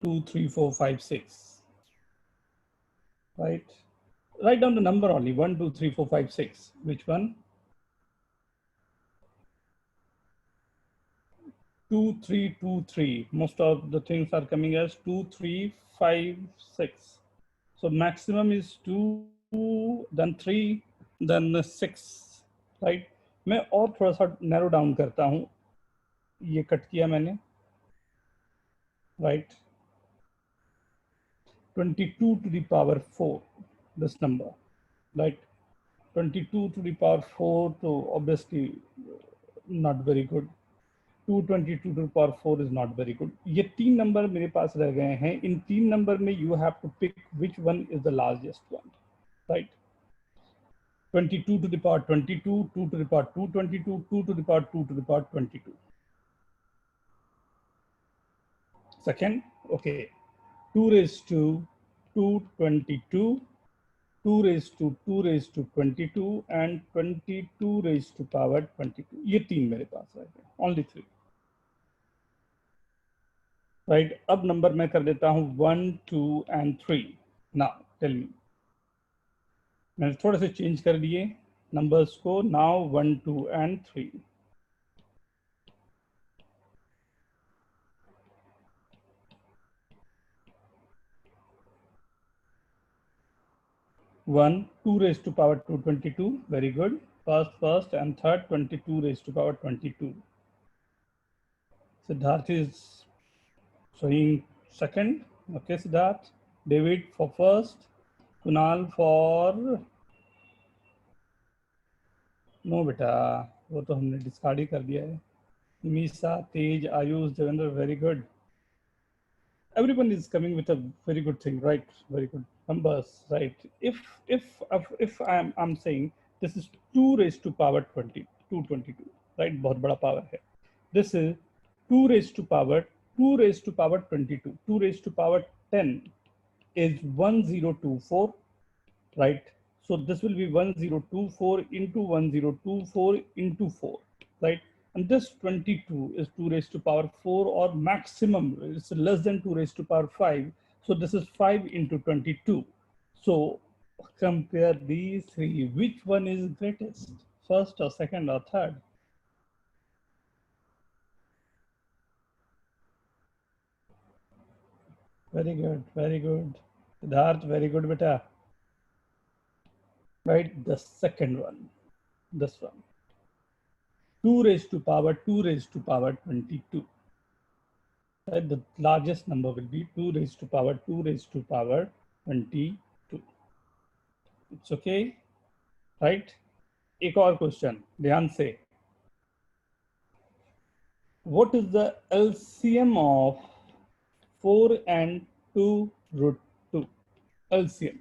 2, 3, 4, 5, 6. Right? Write down the number only 1, 2, 3, 4, 5, 6. Which one? 2, 3, 2, 3. Most of the things are coming as 2, 3, 5, 6. So maximum is 2, then 3, then 6. Right? मैं और थोड़ा सा narrow down करता हूँ. ये cut किया मैंने. Right? 22 to the power 4. This number. Right? 22 to the power 4, so obviously not very good. 222 to the power 4 is not very good. ये तीन नंबर मेरे पास रह गए हैं. इन तीन नंबर में you have to pick which one is the largest one, right? 22 to the power 22, 2 to the power 222, 2 to the power 2 to the power 22. Second, okay, 2 raised to 222, 2 raised to 2 raised to 22 and 22 raised to power 22. ये तीन मेरे पास रह गए. Only three. Right. अब number मैं कर देता हूँ 1, 2 and 3. Now tell me. मैंने थोड़े से चेंज कर दिए नंबर्स को. Now 1, 2 and 3. 1, 2 raised to power 222. Very good. First and third 22 raised to power 22. Siddharth is showing second. Okay, Siddharth. David for first. Kunal for no बेटा, वो तो हमने डिस्कार्ड ही कर दिया है. Misa, Tej, Ayush, Devendra, very good. Everyone is coming with a very good thing, right? Very good numbers, right? If I'm saying this is 2 raised to power 20, 222, right? बहुत बड़ा power है. This is 2 raised to power 2 raised to power 22. 2 raised to power 10 is 1024, right? So this will be 1024 into 1024 into 4, right? And this 22 is 2 raised to power 4, or maximum is less than 2 raised to power 5. So this is 5 into 22. So compare these three. Which one is greatest? First or second or third? Very good, very good. Siddharth, very good, beta. Right, the second one, this one. 2 raised to power 2 raised to power 22. Right, the largest number will be 2 raised to power 2 raised to power 22. It's okay, right? एक और question ध्यान से. What is the LCM of 4 and 2 root 2? LCM.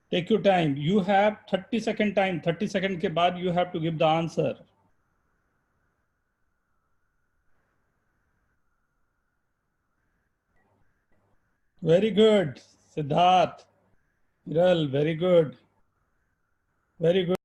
Take your time. You have 30-second time. 30 second के बाद you have to give the answer. Very good, Siddharth. Viral, very good. Very good.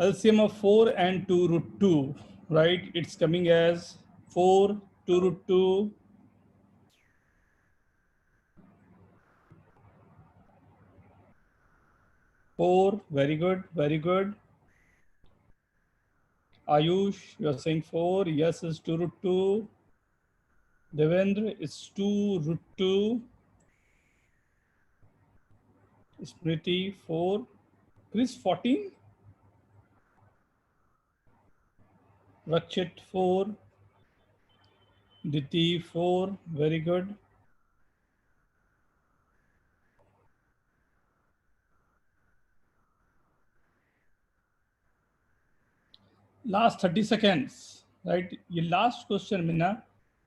LCM of 4 and 2 root 2, right? It's coming as 4, 2 root 2. Four, very good, very good. Ayush, you are saying 4. Yes, is 2 root 2. Devendra, it's 2 root 2. Smriti, 4. Chris, 14. Rakshit, 4. Diti, 4. Very good. Last 30 seconds, right? ये last question में ना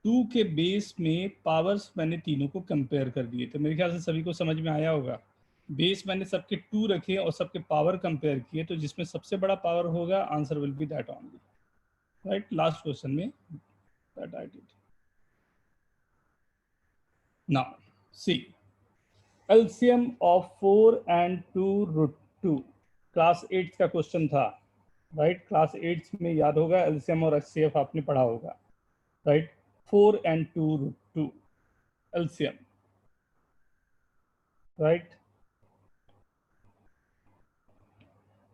2 के base में powers मैंने तीनों को compare कर दिए थे। मेरे ख्याल से सभी को समझ में आया होगा। बेस मैंने सबके 2 रखे और सबके पावर कंपेयर किए, तो जिसमें सबसे बड़ा पावर होगा answer will be that only, right? Last question में that I did. Now see, LCM of 4 and 2 root 2 class 8 का क्वेश्चन था, राइट? क्लास 8 में याद होगा एलसीएम और एचसीएफ आपने पढ़ा होगा, right? 4 and 2 root 2 LCM, right?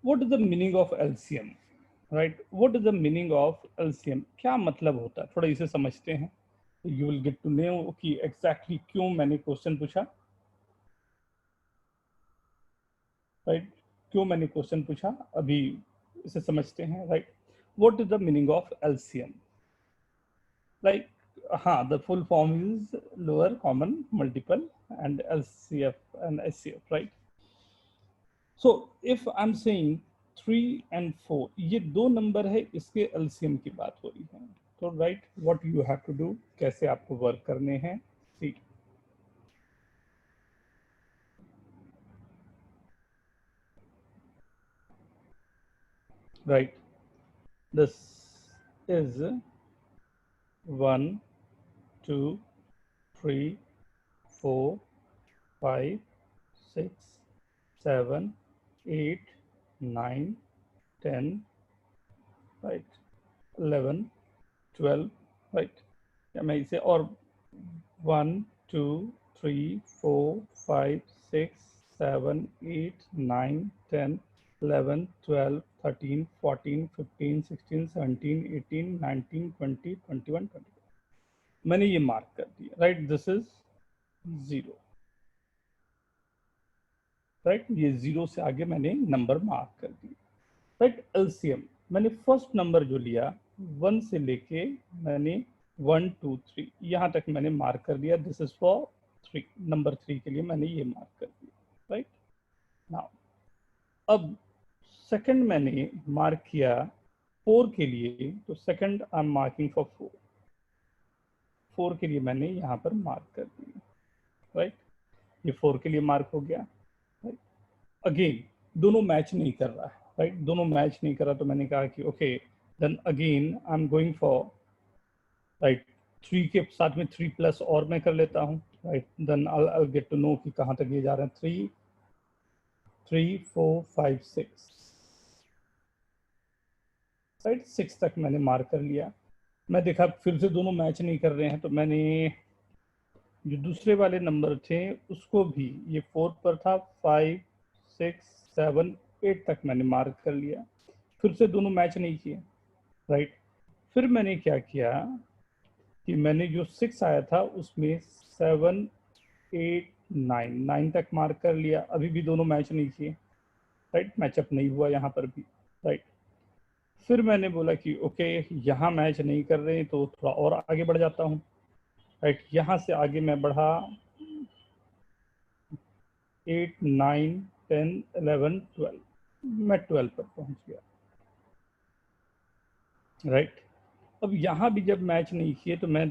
What is the meaning of LCM, right? What is the meaning of LCM? क्या मतलब होता है, थोड़ा इसे समझते हैं। You will get to know कि exactly क्यों मैंने क्वेश्चन पूछा, right? क्यों मैंने क्वेश्चन पूछा, अभी इसे समझते हैं, right? What is the meaning of LCM? Like, हाँ, the full form is lower common multiple and LCF and HCF, right? So if I'm saying 3 and 4, ये दो नंबर है, इसके एलसीएम की बात हो रही है, तो right what you have to do, कैसे आपको वर्क करने हैं। See, right, this is 1 2 3 4 5 6 7 8 9 10, right, 11 12, right? या मैं इसे और 1 2 3 4 5 6 7 8 9 10 11 12 13 14 15 16 17 18 19 20 21 22, मैंने ये मार्क कर दिया, राइट? This is 0, right? ये 0 से आगे मैंने नंबर मार्क कर दिया, राइट? एलसीएम मैंने फर्स्ट नंबर जो लिया 1 से लेके मैंने 1 2 3 यहाँ तक मैंने मार्क कर दिया। दिस इज फॉर 3, नंबर 3 के लिए मैंने ये मार्क कर दिया, राइट? नाउ अब सेकंड मैंने मार्क किया 4 के लिए, तो second I am marking for 4, 4 के लिए मैंने यहाँ पर मार्क कर दिया, राइट? ये 4 के लिए मार्क हो गया, राइट? अगेन दोनों मैच नहीं कर रहा है, राइट? दोनों मैच नहीं कर रहा, तो मैंने कहा कि okay then again I am going for, right, 3 के साथ में 3 प्लस और मैं कर लेता हूँ, right? Then I get to know कि कहाँ तक ये जा रहे हैं। 3 3 4 5 6, राइट? 6 तक मैंने मार्क कर लिया। मैं देखा फिर से दोनों मैच नहीं कर रहे हैं, तो मैंने जो दूसरे वाले नंबर थे उसको भी, ये 4 पर था, 5 6 7 8 तक मैंने मार्क कर लिया। फिर से दोनों मैच नहीं किए, राइट? फिर मैंने क्या किया कि मैंने जो 6 आया था उसमें 7 8 9 तक मार्क कर लिया, अभी भी दोनों मैच नहीं किए, राइट? मैचअप नहीं हुआ यहाँ पर भी, राइट? फिर मैंने बोला कि ओके यहाँ मैच नहीं कर रहे, तो थोड़ा और आगे बढ़ जाता हूँ, राइट? यहाँ से आगे मैं बढ़ा 8 9 10 11 12, मैं 12 पर पहुँच गया, राइट? अब यहाँ भी जब मैच नहीं किए, तो मैं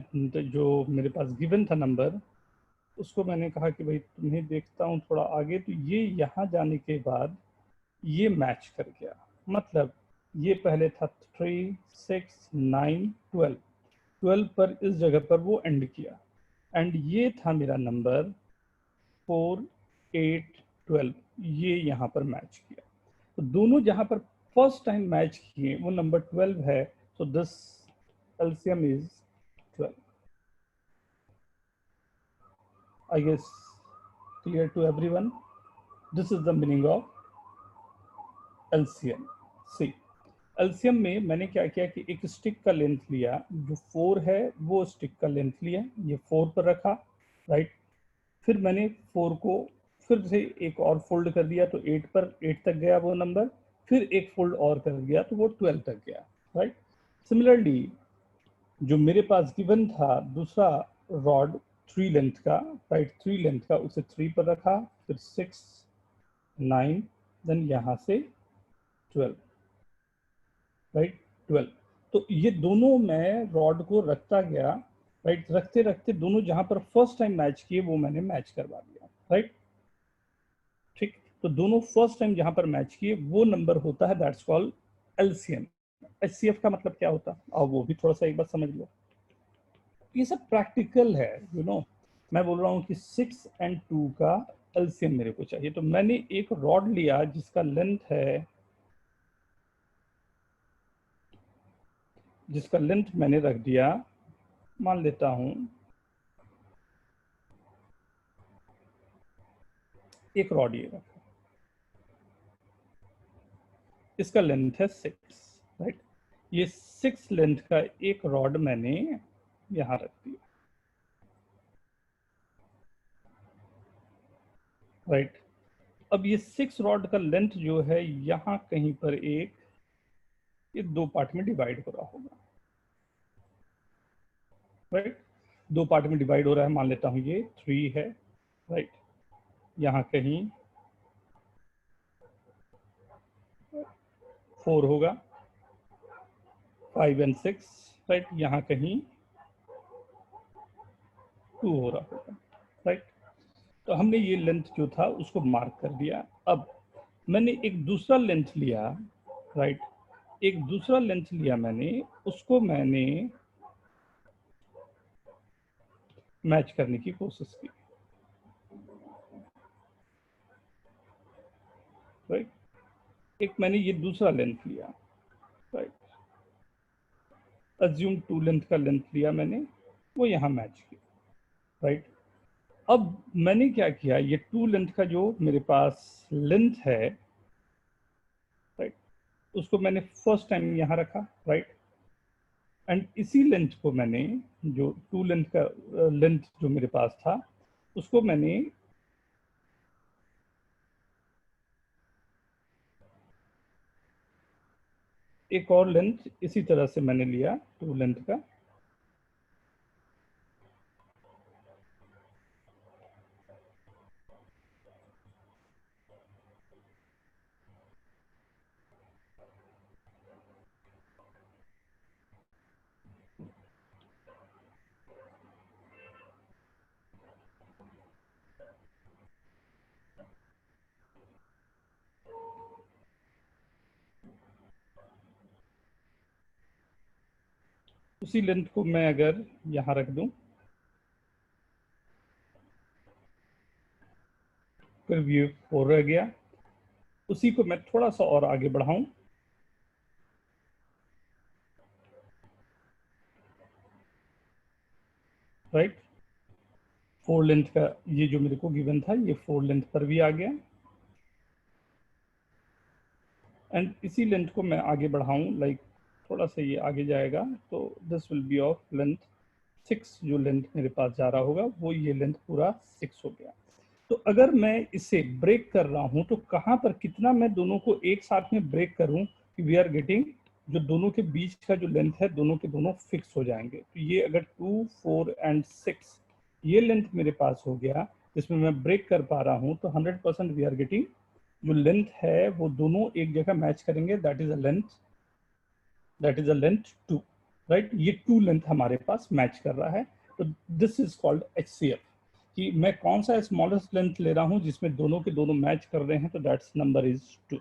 जो मेरे पास गिवन था नंबर, उसको मैंने कहा कि भाई तुम्हें देखता हूँ थोड़ा आगे, तो ये यहाँ जाने के बाद ये मैच कर गया, मतलब ये पहले था 3 6 9 12, 12 पर इस जगह पर वो एंड किया, एंड ये था मेरा नंबर 4 8 12, ये यहाँ पर मैच किया। तो दोनों जहाँ पर फर्स्ट टाइम मैच किए वो नंबर 12 है, so this LCM is 12. I guess clear to everyone. This is the meaning of LCM. See, LCM में मैंने क्या किया कि एक स्टिक का लेंथ लिया, जो 4 है वो स्टिक का लेंथ लिया, ये 4 पर रखा, राइट। फिर मैंने 4 को फिर से एक और फोल्ड कर दिया, तो 8 पर 8 तक गया वो नंबर, फिर एक फोल्ड और कर दिया तो वो 12 तक गया, राइट। सिमिलरली जो मेरे पास गिवन था दूसरा रॉड 3 लेंथ का, राइट, 3 लेंथ का, उसे 3 पर रखा, फिर 6 9 देन यहाँ से 12, राइट, 12। तो ये दोनों मैं रॉड को रखता गया, राइट, रखते रखते दोनों जहां पर फर्स्ट टाइम मैच किए वो मैंने मैच करवा दिया, राइट, ठीक। तो दोनों फर्स्ट टाइम जहां पर मैच किए वो नंबर होता है, दैट्स कॉल्ड एलसीएम। एचसीएफ का मतलब क्या होता है, और वो भी थोड़ा सा एक बार समझ लो। ये सब प्रैक्टिकल है, मैं बोल रहा हूँ कि 6 और 2 का एलसीएम मेरे को चाहिए। तो मैंने एक रॉड लिया जिसका लेंथ मैंने रख दिया, मान लेता हूं एक रॉड ये रखा, इसका लेंथ है 6, राइट। ये 6 लेंथ का एक रॉड मैंने यहां रख दिया, राइट। अब ये 6 रॉड का लेंथ जो है यहाँ कहीं पर ये 2 पार्ट में डिवाइड हो रहा होगा, राइट। 2 पार्ट में डिवाइड हो रहा है, मान लेता हूँ ये 3 है, राइट। यहाँ कहीं 4 होगा, 5 और 6, राइट। यहाँ कहीं 2 हो रहा होगा, राइट। तो हमने ये लेंथ जो था उसको मार्क कर दिया। अब मैंने एक दूसरा लेंथ लिया, राइट, एक दूसरा लेंथ लिया मैंने, उसको मैंने मैच करने की कोशिश की, राइट। एक मैंने ये दूसरा लेंथ लिया, राइट, अज्यूम 2 लेंथ का लेंथ लिया मैंने, वो यहाँ मैच किया, राइट। अब मैंने क्या किया, ये 2 लेंथ का जो मेरे पास लेंथ है, राइट, उसको मैंने फर्स्ट टाइम यहाँ रखा, राइट। एंड इसी लेंथ को मैंने, जो 2 लेंथ का लेंथ जो मेरे पास था, उसको मैंने एक और लेंथ इसी तरह से मैंने लिया 2 लेंथ का, उसी लेंथ को मैं अगर यहाँ रख दूं, फिर ये 4 रह गया, उसी को मैं थोड़ा सा और आगे बढ़ाऊं, राइट। 4 लेंथ का ये जो मेरे को गिवन था, ये 4 लेंथ पर भी आ गया, एंड इसी लेंथ को मैं आगे बढ़ाऊं, लाइक थोड़ा सा ये आगे जाएगा, तो this will be of length 6, जो लेंथ मेरे पास जा रहा होगा वो ये लेंथ पूरा 6 हो गया। तो अगर मैं इसे ब्रेक कर रहा हूं तो कहां पर कितना मैं दोनों को एक साथ में ब्रेक करूं कि वी आर गेटिंग, जो दोनों के बीच का जो लेंथ है दोनों के दोनों फिक्स हो जाएंगे। तो ये अगर 2 4 और 6 ये लेंथ मेरे पास हो गया जिसमें मैं ब्रेक कर पा रहा हूं, तो 100% वी आर गेटिंग जो लेंथ है वो दोनों एक जगह मैच करेंगे, that is a length 2, right. ये 2 लेंथ हमारे पास मैच कर रहा है। तो दिस इज कॉल्ड एचसीएफ, कि मैं कौन सा स्मॉलेस्ट लेंथ ले रहा हूं जिसमें दोनों के दोनों मैच कर रहे हैं, तो दैट्स नंबर इज 2,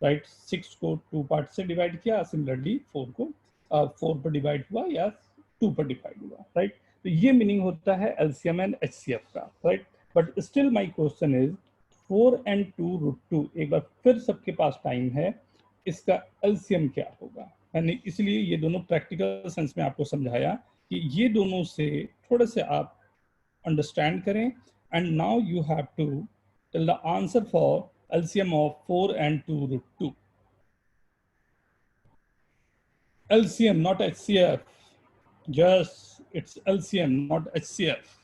राइट। 6 को 2 पार्ट से डिवाइड किया, सिमिलरली 4 को 4 पर डिवाइड हुआ या 2 पर डिवाइड हुआ, राइट। तो ये मीनिंग होता है एलसीएम एंड एचसीएफ का, right. But still my question is 4 और 2 रूट 2, एक बार फिर सबके पास टाइम है, इसका एलसीएम क्या होगा। मैंने इसलिए ये दोनों प्रैक्टिकल सेंस में आपको समझाया कि ये दोनों से थोड़े से आप understand करें, and now you have to tell the answer for LCM of 4 and 2 root 2. LCM, not HCF. Just it's LCM, not HCF.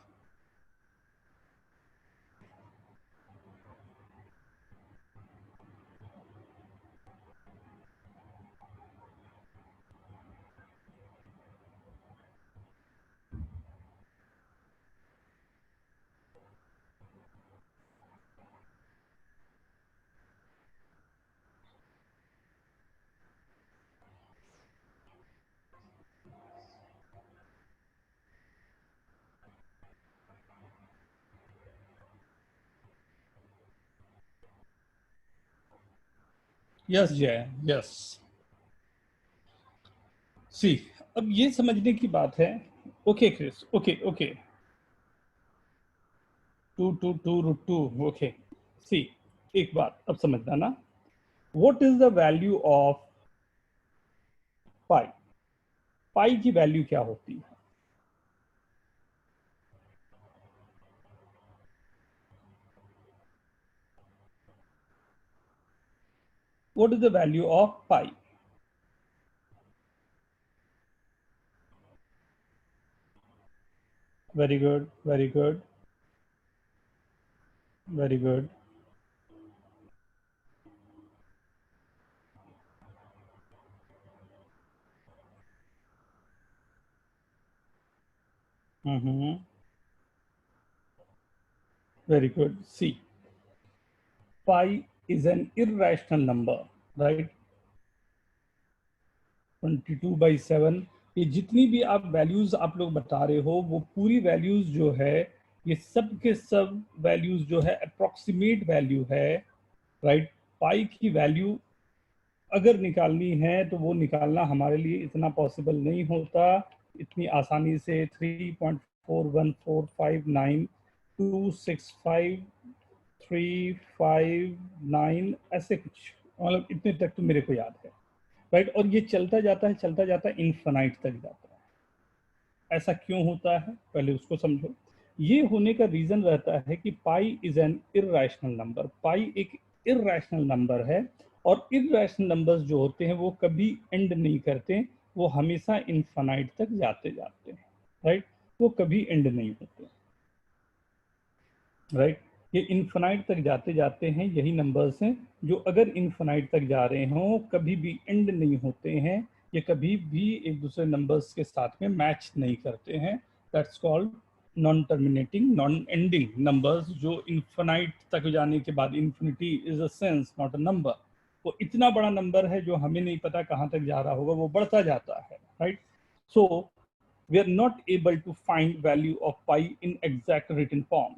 Yes, Jay. Yes. सी, अब ये समझने की बात है. Okay Chris, okay okay. 2 √2. Okay. See, एक बात अब समझना ना. What is the value of pi? Pi की वैल्यू क्या होती है? What is the value of pi? Very good, very good, very good. Very good. See, pi is an irrational number, right? 22/7. ये जितनी भी आप वैल्यूज आप लोग बता रहे हो, वो पूरी वैल्यूज जो है, ये सब के सब वैल्यूज जो है अप्रोक्सीमेट वैल्यू है, राइट? पाई की वैल्यू अगर निकालनी है तो वो निकालना हमारे लिए इतना पॉसिबल नहीं होता इतनी आसानी से. 3.41459265359 ऐसे कुछ, मतलब इतने तक तो मेरे को याद है, राइट? और ये चलता जाता है इन्फिनाइट तक जाता है. ऐसा क्यों होता है, पहले उसको समझो. ये होने का रीजन रहता है कि pi is an irrational number. Pi एक इररेशनल नंबर है, और इररेशनल नंबर्स जो होते हैं वो कभी एंड नहीं करते, वो हमेशा इन्फिनाइट तक जाते जाते हैं, राइट? वो कभी एंड नहीं होते, राइट? ये इन्फिनाइट तक जाते जाते हैं. यही नंबर्स हैं जो अगर इन्फिनाइट तक जा रहे हों कभी भी एंड नहीं होते हैं. ये कभी भी एक दूसरे नंबर्स के साथ में मैच नहीं करते हैं. That's called non terminating, non ending numbers. जो इन्फिनाइट तक जाने के बाद, infinity is a sense not a number, वो इतना बड़ा नंबर है जो हमें नहीं पता कहाँ तक जा रहा होगा, वो बढ़ता जाता है, right? So we are not able to find value of pi in exact written form.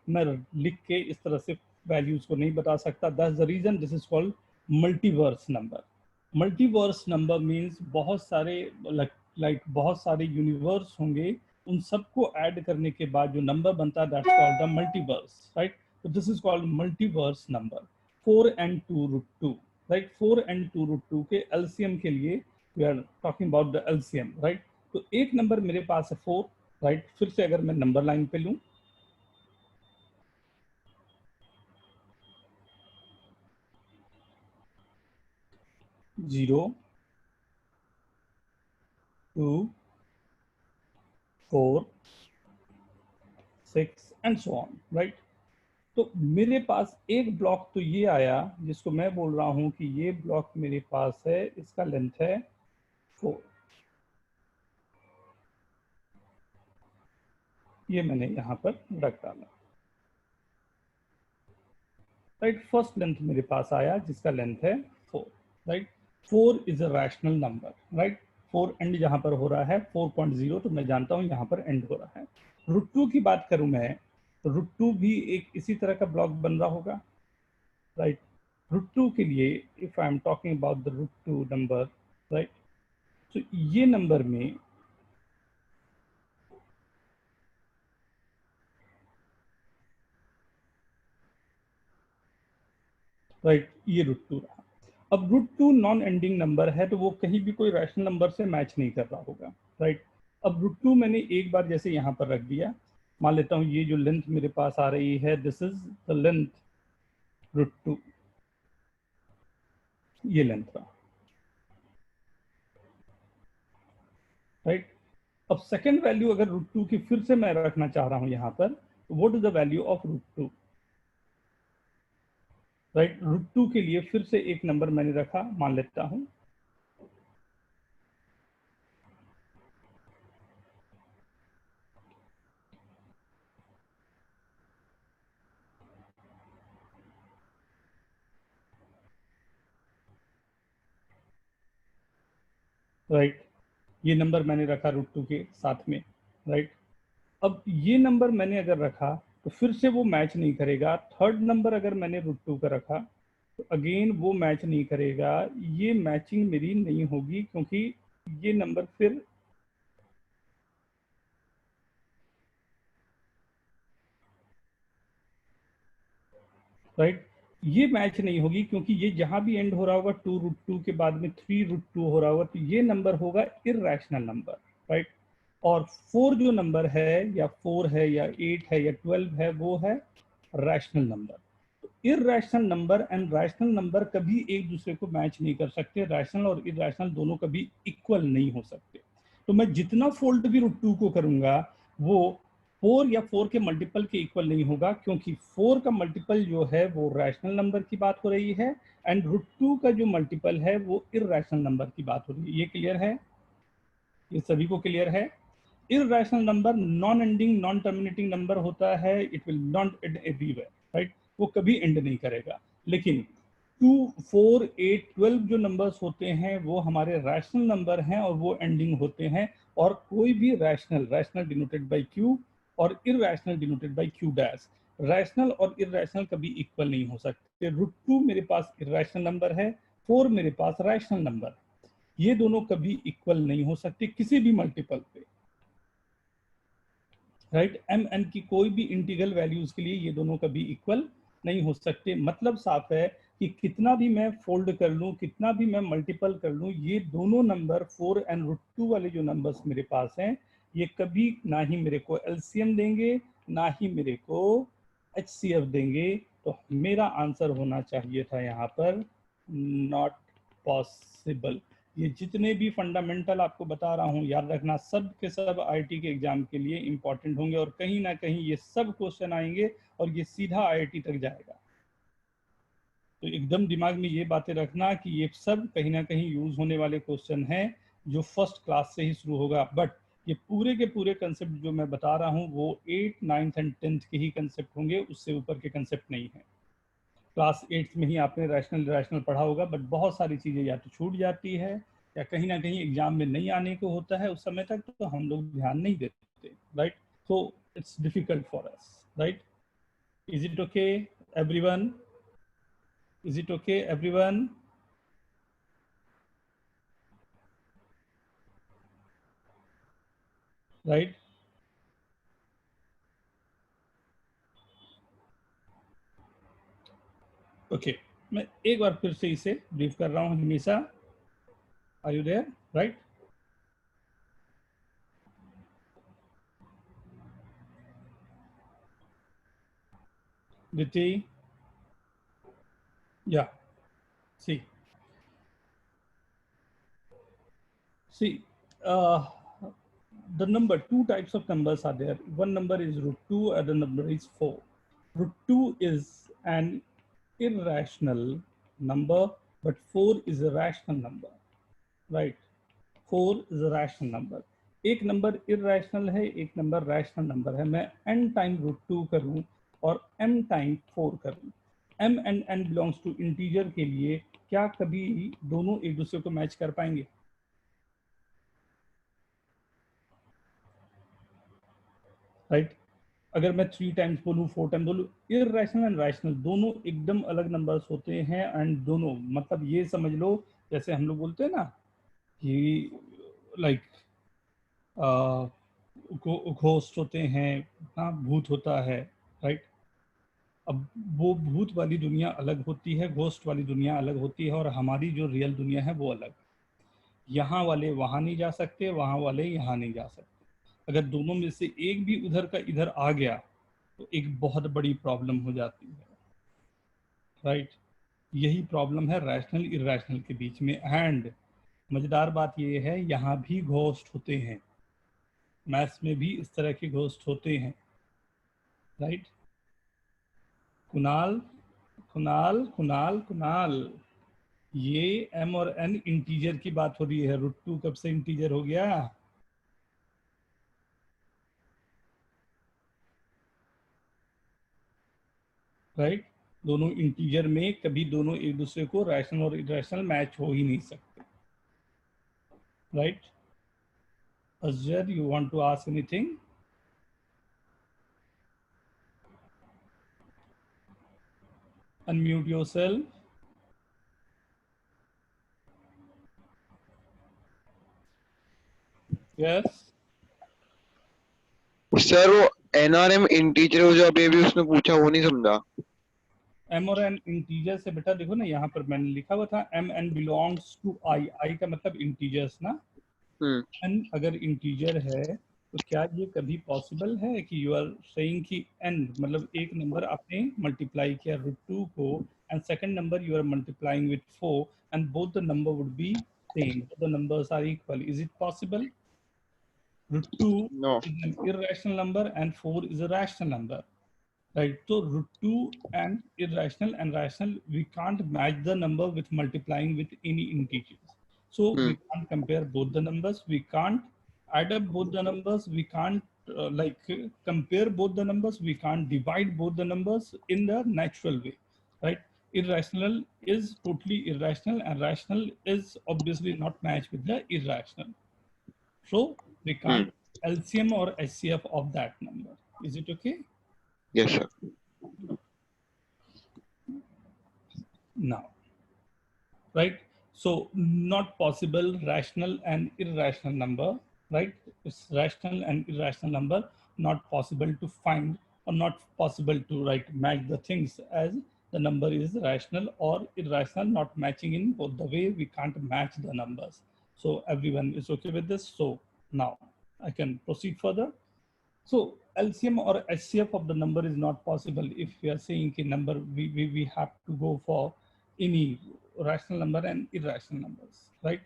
मैं लिख के इस तरह से वैल्यूज को नहीं बता सकता. That's the reason this is called multiverse number. Multiverse number means बहुत सारे, लाइक बहुत सारे यूनिवर्स होंगे, उन सबको ऐड करने के बाद जो नंबर बनता है that's called the multiverse, right? तो this is called multiverse number. 4 and 2 √2, right? 4 and 2 √2 के एलसीएम के लिए we are talking about the LCM, right? तो एक नंबर मेरे पास है 4, राइट? फिर से अगर मैं नंबर लाइन पे लूं, 0, 2, 4, 6 एंड सो ऑन, राइट? तो मेरे पास एक ब्लॉक तो ये आया जिसको मैं बोल रहा हूं कि ये ब्लॉक मेरे पास है, इसका लेंथ है 4. ये मैंने यहां पर रख डाला, राइट? फर्स्ट लेंथ मेरे पास आया जिसका लेंथ है 4, right? 4 is a rational number, right? 4 and जहां पर हो रहा है 4.0, तो मैं जानता हूं यहां पर एंड हो रहा है. √2 की बात करूं मैं, तो √2 भी एक इसी तरह का ब्लॉक बन रहा होगा, राइट? √2 के लिए if I am talking about the √2 number, right? तो ये नंबर में, राइट, ये √2 रहा. अब √2 नॉन एंडिंग नंबर है, तो वो कहीं भी कोई रैशनल नंबर से मैच नहीं कर रहा होगा, राइट? अब √2 मैंने एक बार जैसे यहाँ पर रख दिया, मान लेता हूँ ये जो लेंथ मेरे पास आ रही है, दिस इज द लेंथ √2, ये लेंथ रहा. राइट। अब सेकेंड वैल्यू अगर √2 की फिर से मैं रखना चाह रहा हूं यहां पर, तो what is the value of √2? Right, √2 के लिए फिर से एक नंबर मैंने रखा, मान लेता हूं राइट, ये नंबर मैंने रखा √2 के साथ में। राइट, अब ये नंबर मैंने अगर रखा तो फिर से वो मैच नहीं करेगा। थर्ड नंबर अगर मैंने √2 का रखा तो अगेन वो मैच नहीं करेगा, ये मैचिंग मेरी नहीं होगी, क्योंकि ये नंबर फिर राइट, ये मैच नहीं होगी, क्योंकि ये जहां भी एंड हो रहा होगा 2√2 के बाद में 3√2 हो रहा होगा, तो ये नंबर होगा इररेशनल नंबर। राइट, और 4 जो नंबर है, या 4 है या 8 है या 12 है, वो है rational number. Irrational number and rational number कभी एक दूसरे को मैच नहीं कर सकते। रैशनल और इररेशनल दोनों कभी इक्वल नहीं हो सकते। तो मैं जितना फोल्ड भी √2 को करूंगा, वो 4 या 4 के मल्टीपल के इक्वल नहीं होगा, क्योंकि 4 का मल्टीपल जो है वो रैशनल नंबर की बात हो रही है, एंड √2 का जो मल्टीपल है वो इररेशनल नंबर की बात हो रही है। ये क्लियर है? ये सभी को क्लियर है? Irrational number non ending, non terminating number होता है, it will not and everywhere. Right, वो कभी एंड नहीं करेगा। लेकिन 2, 4, 8, 12 जो नंबर्स होते हैं वो हमारे रैशनल नंबर हैं, और वो एंडिंग होते हैं। और कोई भी rational, rational denoted by Q और irrational denoted by Q dash, rational और इररेशनल कभी इक्वल नहीं हो सकते। √2 मेरे पास इररेशनल नंबर है, 4 मेरे पास रैशनल नंबर, ये दोनों कभी इक्वल नहीं हो सकते किसी भी मल्टीपल पे। राइट, एम एन की कोई भी इंटीग्रल वैल्यूज के लिए ये दोनों कभी इक्वल नहीं हो सकते। मतलब साफ है कि कितना भी मैं फोल्ड कर लूं, कितना भी मैं मल्टीपल कर लूं, ये दोनों नंबर 4 एंड √2 वाले जो नंबर्स मेरे पास हैं, ये कभी ना ही मेरे को एलसीएम देंगे, ना ही मेरे को एचसीएफ देंगे। तो मेरा आंसर होना चाहिए था यहाँ पर नॉट पॉसिबल। ये जितने भी फंडामेंटल आपको बता रहा हूँ, याद रखना, सब के सब आईआईटी के एग्जाम के लिए इंपॉर्टेंट होंगे, और कहीं ना कहीं ये सब क्वेश्चन आएंगे और ये सीधा आईआईटी तक जाएगा। तो एकदम दिमाग में ये बातें रखना कि ये सब कहीं ना कहीं यूज होने वाले क्वेश्चन हैं, जो फर्स्ट क्लास से ही शुरू होगा। बट ये पूरे के पूरे कंसेप्ट जो मैं बता रहा हूँ वो 8, 9th एंड 10th के ही कंसेप्ट होंगे, उससे ऊपर के कंसेप्ट नहीं है। क्लास 8th में ही आपने रैशनल रैशनल पढ़ा होगा, बट बहुत सारी चीज़ें या तो छूट जाती है, या कहीं ना कहीं एग्जाम में नहीं आने को होता है उस समय तक, तो हम लोग ध्यान नहीं देते। Right, so it's difficult for us, right? Is it okay, everyone? Is it okay, everyone? Right? Okay, मैं एक बार फिर से इसे ब्रीफ कर रहा हूँ। हमेशा, आर यू देयर? राइट, दिति, या, सी, see, uh, the number, two types of numbers are there. One number is √2, other number is 4. √2 is an irrational number, but 4 is a rational number, right? 4 is a rational number. एक number irrational है, एक number rational number है। मैं n time √2 करूं और m time 4 करूं, m and n belongs to integer के लिए, क्या कभी दोनों एक दूसरे को मैच कर पाएंगे? राइट, अगर मैं 3 टाइम्स बोलूँ, 4 टाइम्स बोलूँ, इरेशनल एंड रैशनल दोनों एकदम अलग नंबर्स होते हैं। एंड दोनों, मतलब ये समझ लो, जैसे हम लोग बोलते हैं ना कि लाइक घोस्ट होते हैं, हाँ, भूत होता है। राइट, अब वो भूत वाली दुनिया अलग होती है, घोस्ट वाली दुनिया अलग होती है, और हमारी जो रियल दुनिया है वो अलग। यहाँ वाले वहाँ नहीं जा सकते, वहाँ वाले यहाँ नहीं जा सकते। अगर दोनों में से एक भी उधर का इधर आ गया तो एक बहुत बड़ी प्रॉब्लम हो जाती है। राइट, यही प्रॉब्लम है रैशनल इरेशनल के बीच में। एंड मजेदार बात ये है, यहाँ भी घोस्ट होते हैं, मैथ्स में भी इस तरह के घोस्ट होते हैं, राइट। कुणाल कुणाल कुणाल कुणाल, ये m और n इंटीजर की बात हो रही है, √2 कब से इंटीजर हो गया? राइट, दोनों इंटीजर में कभी दोनों एक दूसरे को रैशनल और इरेशनल मैच हो ही नहीं सकते, right. Azhar, you want to ask anything? Unmute yourself. Yes sir वो एनआरएम इंटीजर जो अभी अभी उसने पूछा वो नहीं समझा। m और n इंटीजर से बेटा देखो ना, यहाँ पर मैंने लिखा हुआ था m n belongs to i का मतलब इंटीजर्स ना। n अगर इंटीजर है तो क्या ये कभी पॉसिबल है कि यू आर सेइंग कि n मतलब एक नंबर आपने मल्टीप्लाई किया √2 को, and second number you are multiplying with 4 and both the number would be same, the numbers are equal, is it possible? √2 no. is an irrational number and 4 is a rational number, right? So √2 and irrational and rational, we can't match the number with multiplying with any integers. So we can't compare both the numbers, we can't add up both the numbers, we can't compare both the numbers, we can't divide both the numbers in the natural way, right? Irrational is totally irrational and rational is obviously not matched with the irrational. So we can't LCM or HCF of that number. Is it okay? Yes sir. Now, right? So not possible rational and irrational number, right? It's rational and irrational number, not possible to find or not possible to match the things as the number is rational or irrational, not matching in both the way, we can't match the numbers. So everyone is okay with this. So now I can proceed further. So LCM or HCF of the number is not possible if we are saying a number, we have to go for any rational number and irrational numbers, right?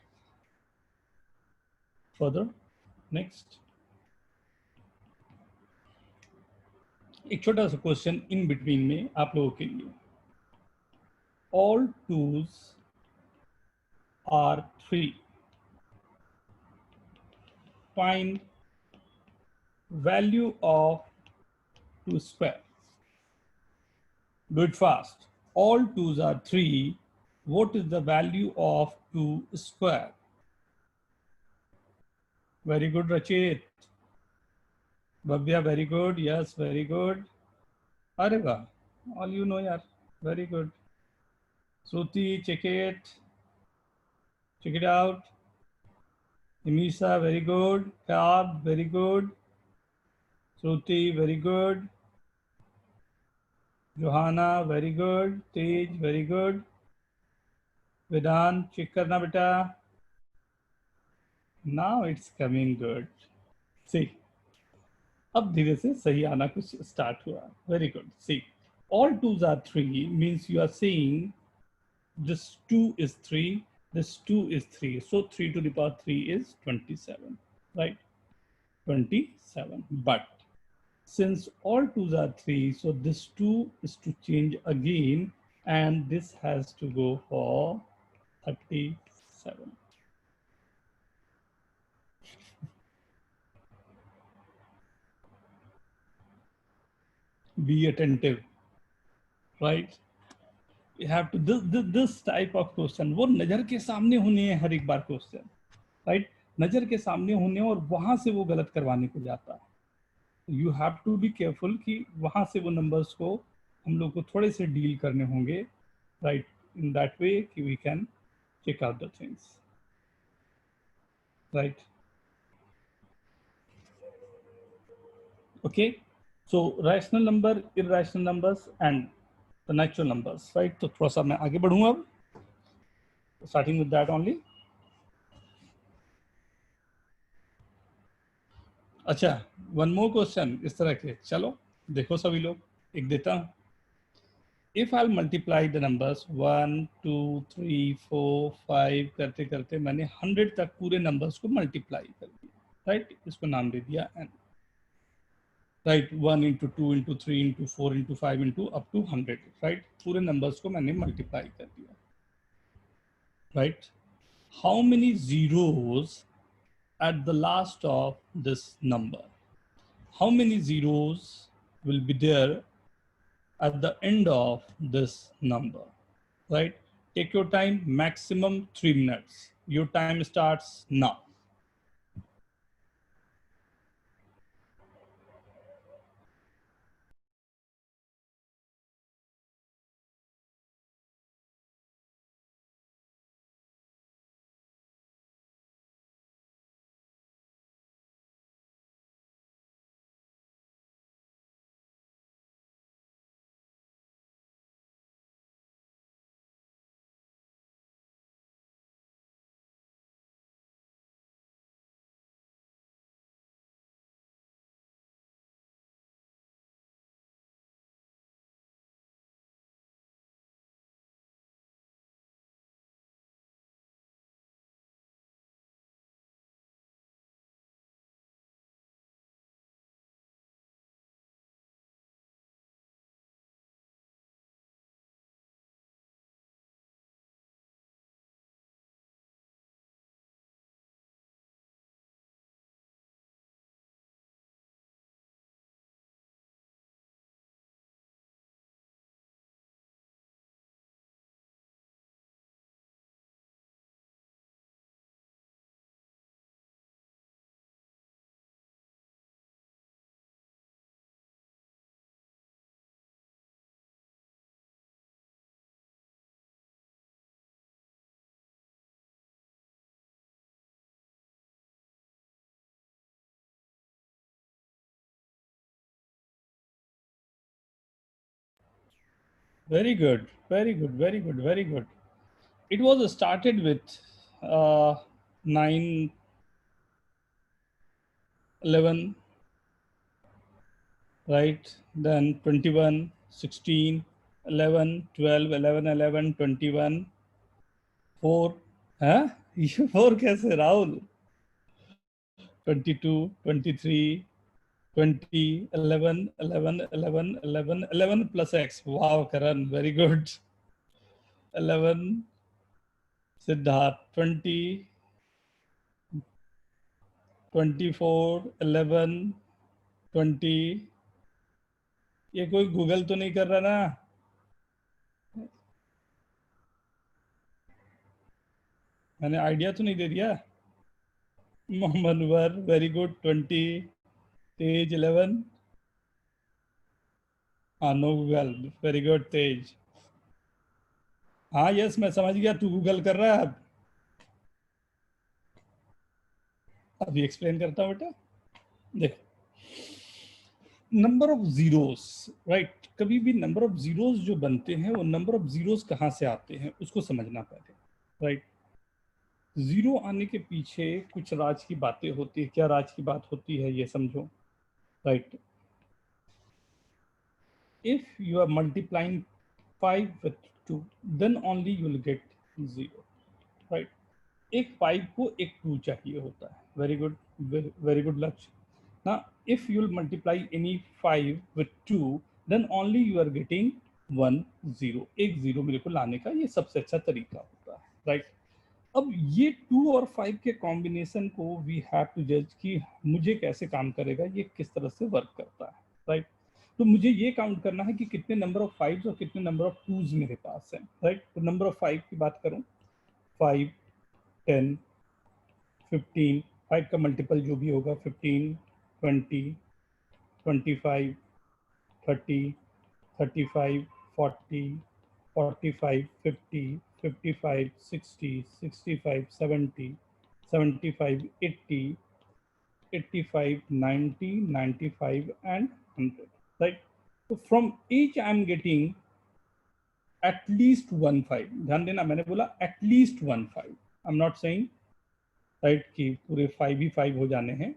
Further, next. एक छोटा सा question in between में आप लोगों के लिए. All 2's are 3. Find value of 2 square. Do it fast. All 2's are 3. What is the value of 2 square? Very good, Rachit. Bhavya, very good. Yes, very good. Areva, all you know, yaar. Very good. Shruti, check it. Check it out. Imisa, very good. Kab, very good. Shruti, very good. Johanna, very good. Tej, very good. Vedant, check karna beta. Now it's coming good. See, अब धीरे से सही आना कुछ start हुआ. Very good. See, all 2's are 3 means you are saying this 2 is 3, this 2 is 3. So 3 to the power 3 is 27, right? 27. But since all 2's are 3, so this 2 is to change again and this has to go for 37. Be attentive, right? You have to this type of question, वो नजर के सामने होने हैं हर एक बार question, right? नजर के सामने होने और वहां से वो गलत करवाने को जाता है. You have to be careful कि वहां से वो नंबर्स को हम लोग को थोड़े से डील करने होंगे, राइट? इन दैट वे कि we can check out the things, right? Okay, so rational number, irrational numbers and the natural numbers, right? तो थोड़ा सा मैं आगे बढ़ूंगा अब, स्टार्टिंग विद दैट ओनली. अच्छा, वन मोर क्वेश्चन इस तरह के, चलो देखो सभी लोग, एक देता हूं. if I'll multiply the numbers 1 2 3 4 5 करते करते मैंने 100 तक पूरे नंबर्स को मल्टीप्लाई कर दिया, राइट, इसको नाम दे दिया n, right, 1 into 2 into 3 into 4 into 5 into up to 100, right, पूरे नंबर्स को मैंने मल्टीप्लाई कर दिया, right. How many zeros at the last of this number? How many zeros will be there at the end of this number, right? Take your time, maximum 3 minutes. Your time starts now. Very good, very good, very good, very good. It was started with 9, 11, right? Then 21, 16, 11, 12, 11, 11, 21, 4. Huh? You 4 कैसे Rahul? 22, 23, 20, 11, 11, 11, 11, 11 plus X. Wow, Karan, very good. 11, Siddharth, 20, 24, 11, 20. ये कोई Google तो नहीं कर रहा ना? मैंने idea तो नहीं दे दिया? मोहम्मद वर, वेरी गुड, 20, तेज 11. हाँ, नो गूगल, वेरी गुड तेज. हाँ यस, मैं समझ गया तू गूगल कर रहा है. अब अभी एक्सप्लेन करता हूँ बेटा. देख, नंबर ऑफ जीरोस, राइट, कभी भी नंबर ऑफ जीरोस जो बनते हैं वो नंबर ऑफ जीरोस कहाँ से आते हैं उसको समझना पहले, राइट. जीरो आने के पीछे कुछ राज की बातें होती है. क्या राज की बात होती है ये समझो, right. If you are multiplying 5 with 2, then only you will get 0, right. एक 5 को एक 2 चाहिए होता है. वेरी गुड, वेरी गुड लक्ष्य. ना, if you will multiply any 5 with 2, then only you are getting 1 0. एक 0 मेरे को लाने का ये सबसे अच्छा तरीका होता है, राइट. अब ये 2 और 5 के कॉम्बिनेशन को वी हैव टू जज कि मुझे कैसे काम करेगा, ये किस तरह से वर्क करता है, राइट. तो मुझे ये काउंट करना है कि कितने नंबर ऑफ 5 और कितने नंबर ऑफ 2s मेरे पास हैं, राइट. तो नंबर ऑफ 5 की बात करूं, 5, 10, 15, 5 का मल्टीपल जो भी होगा, 15, 20, 25, 30, 35, 40, 45, 50, 55, 60, 65, 70, 75, 80, 85, 90, 95 and 100, right. So from each I am getting at least 1 5. ध्यान देना, मैंने बोला at least 1 5. I'm not saying, right, कि पूरे 5 ही 5 हो जाने हैं,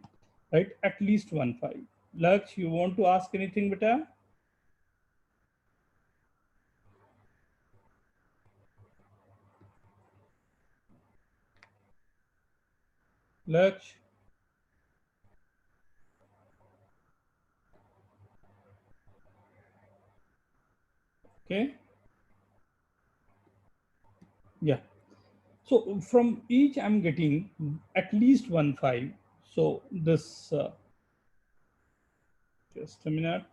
right, at least 1 5. Laksh, you want to ask anything beta? Laksh. Okay. Yeah. So from each, I'm getting at least 1 5. So this, just a minute.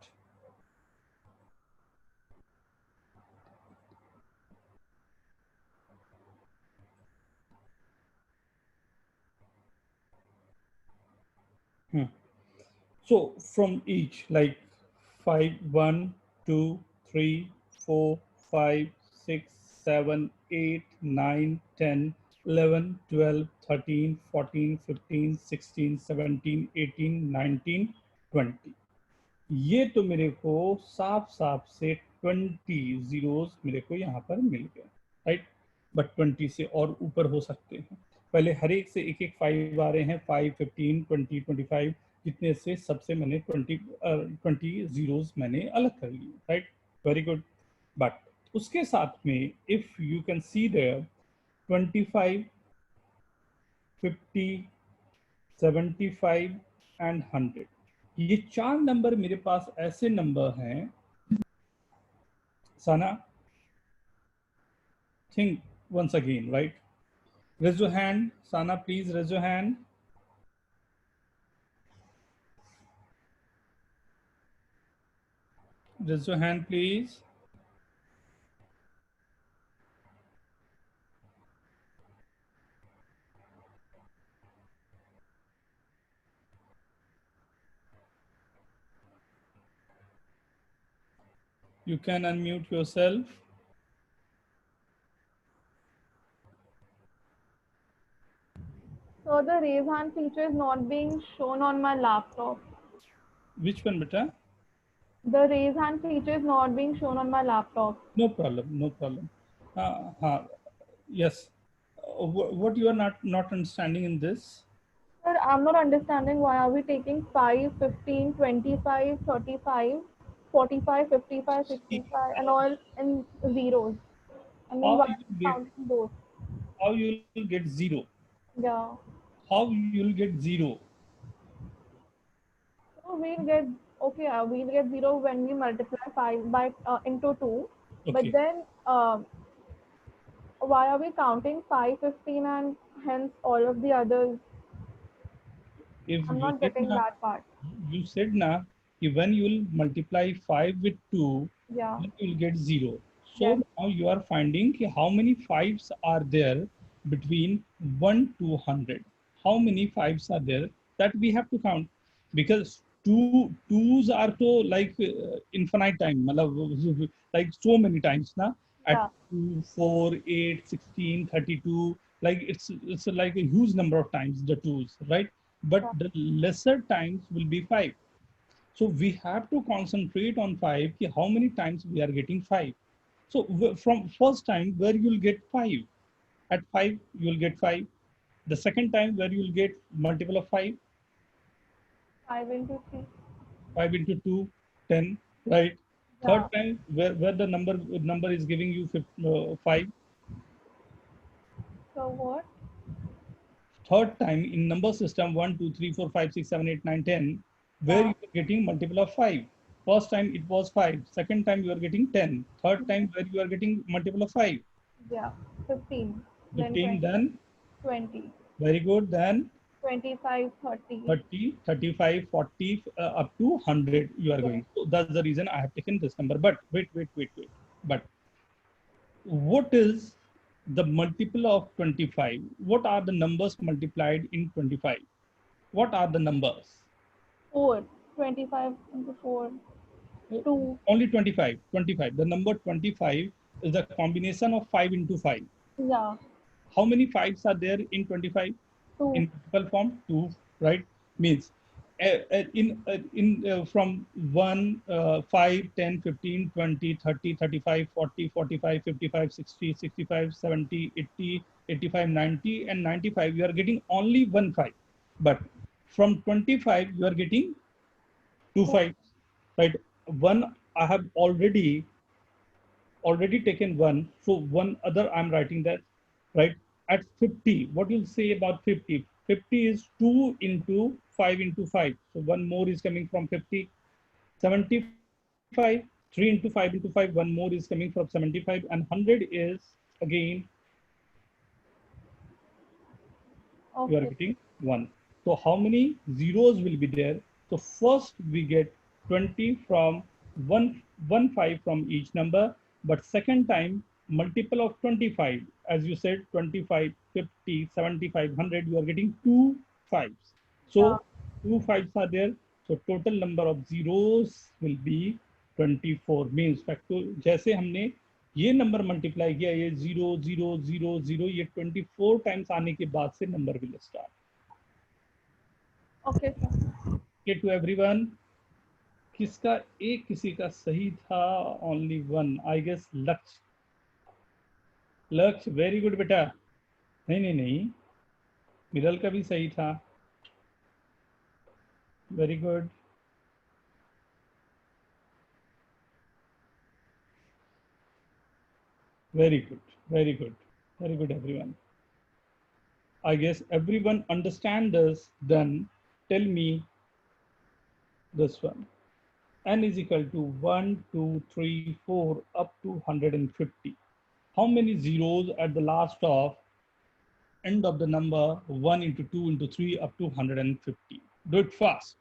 So from each, like 5, 1, 2, 3, 4, 5, 6, 7, 8, 9, 10, 11, 12, 13, 14, 15, 16, 17, 18, 19, 20. ये तो मेरे को साफ साफ से 20 जीरोस मेरे को यहाँ पर मिल गए, राइट। बट 20 से और ऊपर हो सकते हैं। पहले हर एक से एक एक 5 आ रहे हैं, 5, 15, 20, 25, जितने से सबसे मैंने 20 जीरोस मैंने अलग कर लिए, राइट। Very good. बट उसके साथ में if you can see there 25, 50, 75 and 100, ये 4 नंबर मेरे पास ऐसे नंबर हैं। Sana, think once again, right? Raise your hand. Sana, please raise your hand. Raise your hand, please. You can unmute yourself. So the raise hand feature is not being shown on my laptop. Which one, beta? The raise hand feature is not being shown on my laptop. No problem, no problem. Yes. What you are not understanding in this? Sir, I'm not understanding why are we taking 5, 15, 25, 35, 45, 55, 65 and all in zeros. I mean, How why you are we get counting those? how you will get zero? Yeah. How you will get zero? So we'll get, okay, we'll get 0 when we multiply 5 by into 2. But Okay. then why are we counting 5, 15 and hence all of the others? If I'm you not said getting na, that part. you said na, when you will multiply 5 with 2, Yeah. then you will get 0. So Yes. now you are finding how many 5s are there between 1 to 100. How many 5s are there that we have to count, because twos are so like infinite time, like so many times na, at Yeah. 2, 4, 8, 16, 32, like it's like a huge number of times the twos, right? But Yeah. the lesser times will be 5. So we have to concentrate on 5, ki how many times we are getting 5. So from first time where you'll get 5, at 5 you'll get 5. The second time where you'll get multiple of 5, 5 into 3. 5 into 2, 10, right? Yeah. Third time where the number is giving you 5. So what? Third time in number system 1, 2, 3, 4, 5, 6, 7, 8, 9, 10, where Yeah. you are getting multiple of 5. First time it was 5. Second time you are getting 10. Third time where you are getting multiple of 5. Yeah. 15. Then 15, 20. then 20. very good, then 25, 30. 30, 35, 40, up to 100 you are Yes. going. So that's the reason I have taken this number. But wait. But what is the multiple of 25? What are the numbers multiplied in 25? What are the numbers? 4. 25 into 4. 2. Only 25. 25. The number 25 is the combination of 5 into 5. Yeah. How many 5s are there in 25? 2. In multiple form, 2, right? Means from 1, 5, 10, 15, 20, 30, 35, 40, 45, 55, 60, 65, 70, 80, 85, 90, and 95, you are getting only 1 5. But from 25, you are getting 2 4. 5, right? One, I have already taken one, so one other I'm writing that, right? At 50, what you'll say about 50? 50 is 2 into 5 into 5. So one more is coming from 50. 75, 3 into 5 into 5, one more is coming from 75, and 100 is again you are Okay. getting 1. So how many zeros will be there? So first we get 20 from 1 5 from each number, but second time multiple of 25, as you said, 25, 50, 75, 100, you are getting two fives. Yeah. So two fives are there. So total number of zeros will be 24. Means factor जैसे हमने ये number multiply किया, ये 0 0 0 0, ये 24 times आने के बाद से number will start. Okay, sir. Okay to everyone. किसका एक किसी का सही था? ओनली वन, आई गेस लक्ष्य. लक्ष्य वेरी गुड बेटा. नहीं नहीं नहीं, मिरल का भी सही था. Very good. Very good. Very good. Very good everyone. I guess everyone understand this. Then tell me this one. N is equal to 1, 2, 3, 4 up to 150. How many zeros at the last of end of the number 1 into 2 into 3 up to 150? Do it fast.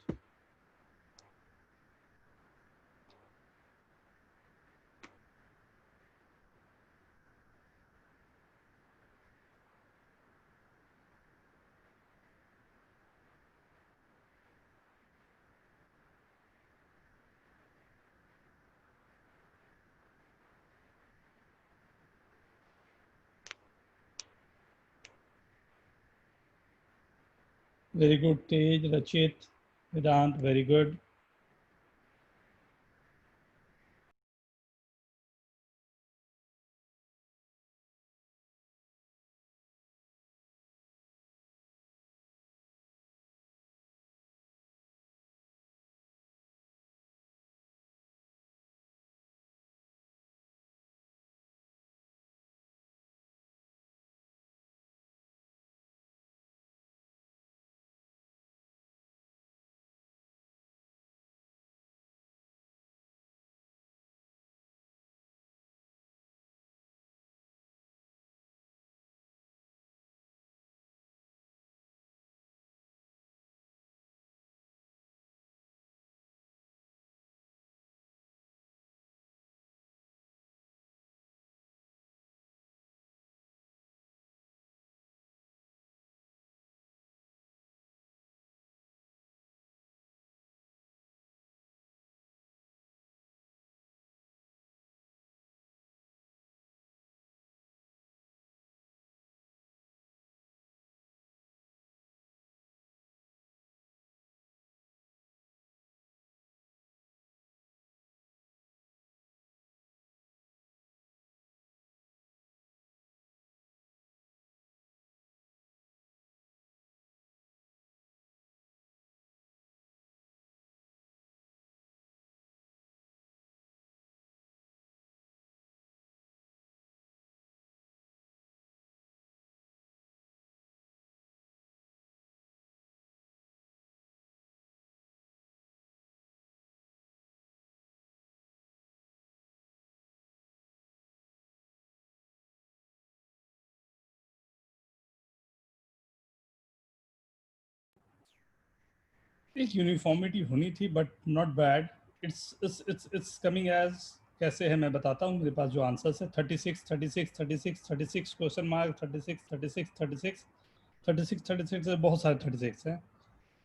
Very good, Tej, Rachit, Vedant, very good. एक uniformity होनी थी, but not bad. It's coming as, कैसे है मैं बताता हूँ. मेरे पास जो आंसर्स है 36 36 36 36 क्वेश्चन मार्क 36 36 36 36 36 बहुत सारे 36 हैं.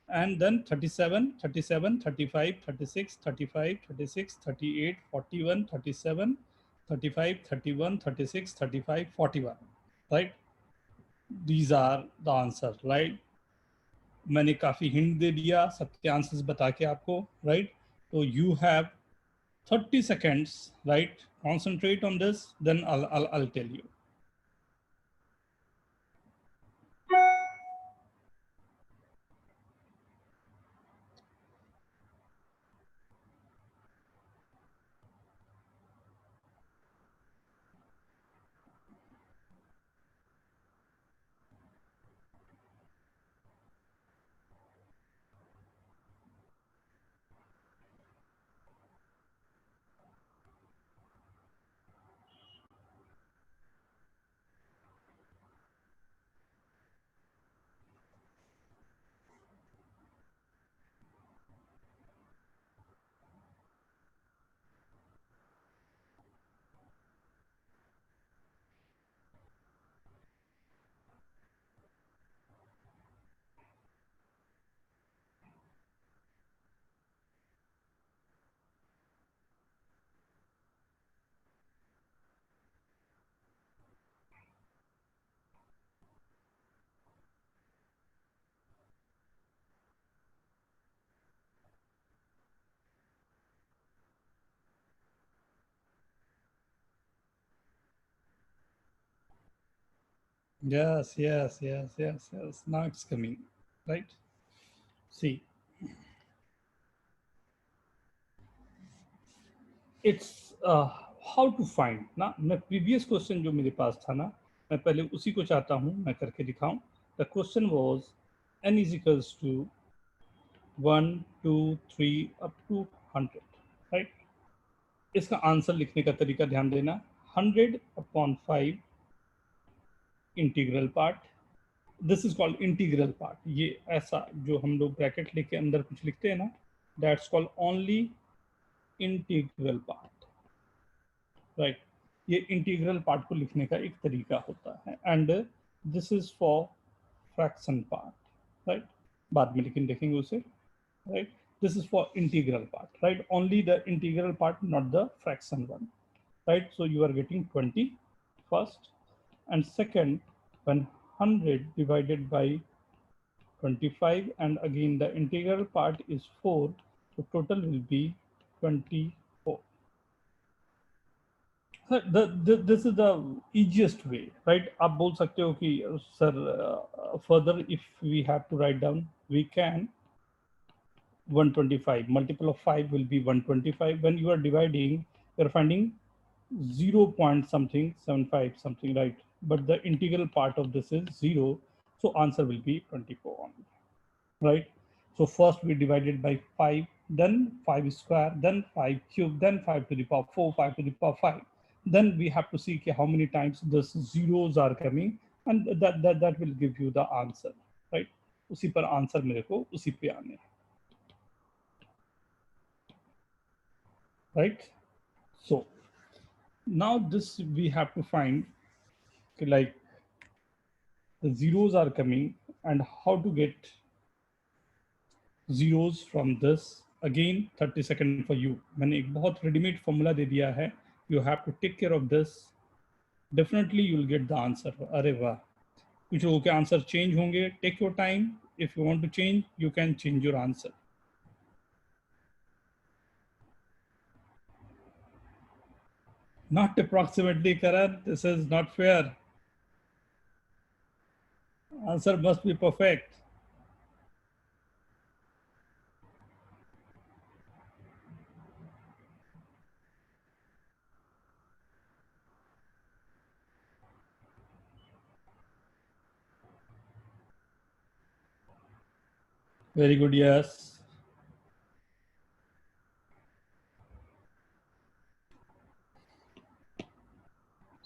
And then 37 37 35 36 35 36 38 41 37 35 31 36 35 41, right? These are the answer, right? मैंने काफ़ी हिंट दे दिया सबके आंसर्स बता के आपको, राइट? तो you have 30 seconds, right? Concentrate on this, then I'll tell you. Yes, yes, yes, yes, yes. Now it's coming, right? See, it's how to find ना. मैं previous question जो मेरे पास था ना, मैं पहले उसी को चाहता हूँ मैं करके दिखाऊं. The question was n is equals to 1, 2, 3 up to 100, right? इसका आंसर लिखने का तरीका ध्यान देना. 100/5 integral part. This is called integral part. ये ऐसा जो हम लोग ब्रैकेट लेके अंदर कुछ लिखते हैं ना, that's called only integral part, right? ये इंटीग्रल पार्ट को लिखने का एक तरीका होता है. And this is for fraction part, right? बाद में लेकिन देखेंगे उसे, right? This is for integral part, right? Only the integral part, not the fraction one, right? So you are getting 20 first, and second, when 100 divided by 25, and again the integral part is 4, so total will be 24. Sir, this is the easiest way, right? आप बोल सकते हो कि sir, further if we have to write down, we can. 125 multiple of 5 will be 125. When you are dividing, you are finding 0 point something 75 something, right? But the integral part of this is 0, so answer will be 24 only, right? So first we divided by 5, then 5 square, then 5 cube, then 5 to the power 4, 5 to the power 5. Then we have to see how many times those zeros are coming, and that will give you the answer, right? उसी पर answer मेरे को उसी पे आने हैं, right? So now this we have to find, like, the zeros are coming and how to get zeros from this. Again 30 seconds for you. मैंने एक बहुत readymade formula दे दिया है. You have to take care of this. Definitely you will get the answer. अरे वाह, कुछ लोगों के आंसर चेंज होंगे. Take your time. If you want to change, you can change your answer. Not approximately, Karan. This is not fair. Answer must be perfect. Very good, yes.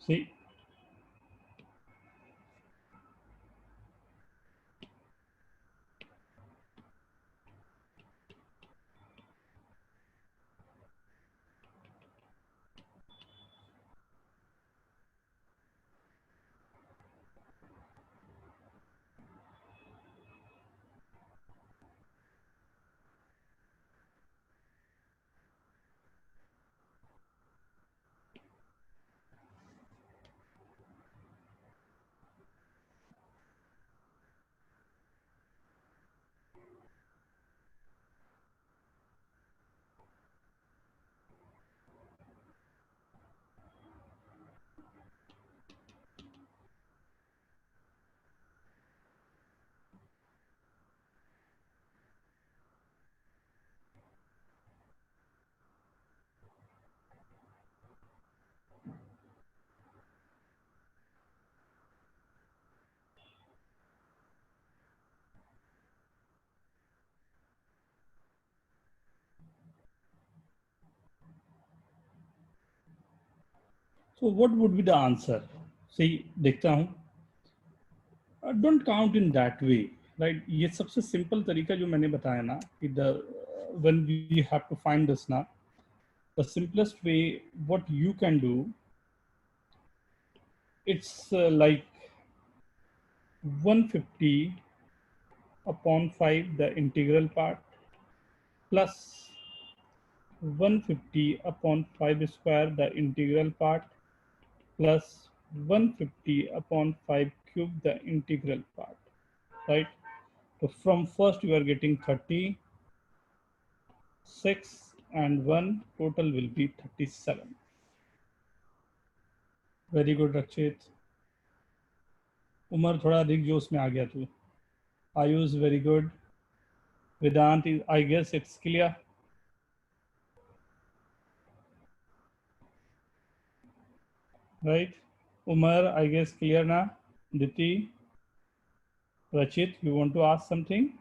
See, so what would be the answer? See, देखता हूँ. Don't count in that way, right? ये सबसे simple तरीका जो मैंने बताया ना कि when we have to find this ना, the simplest way what you can do, it's like 150 upon 5 the integral part plus 150 upon 5 square the integral part plus 150 upon 5 cube the integral part, right? So from first you are getting 30, 6 and 1, total will be 37. Very good, Rakshit. Umar थोड़ा दिख जो उसमें आ गया तू. Ayush very good. Vedant is, I guess it's clear. Right? Umar, I guess clear na. Diti, Rachit, you want to ask something?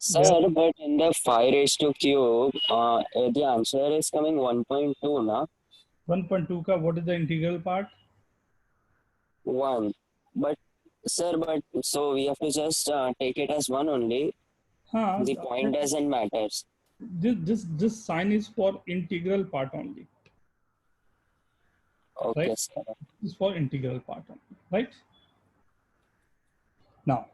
Sir, Yeah. but in the 5 raised to cube, the answer is coming 1.2, na? 1.2 ka, what is the integral part? 1. But, sir, but so we have to just take it as 1 only. Huh, The point doesn't matters. this sign is for integral part only, Okay, right? sir. This is for integral part only, right? Now,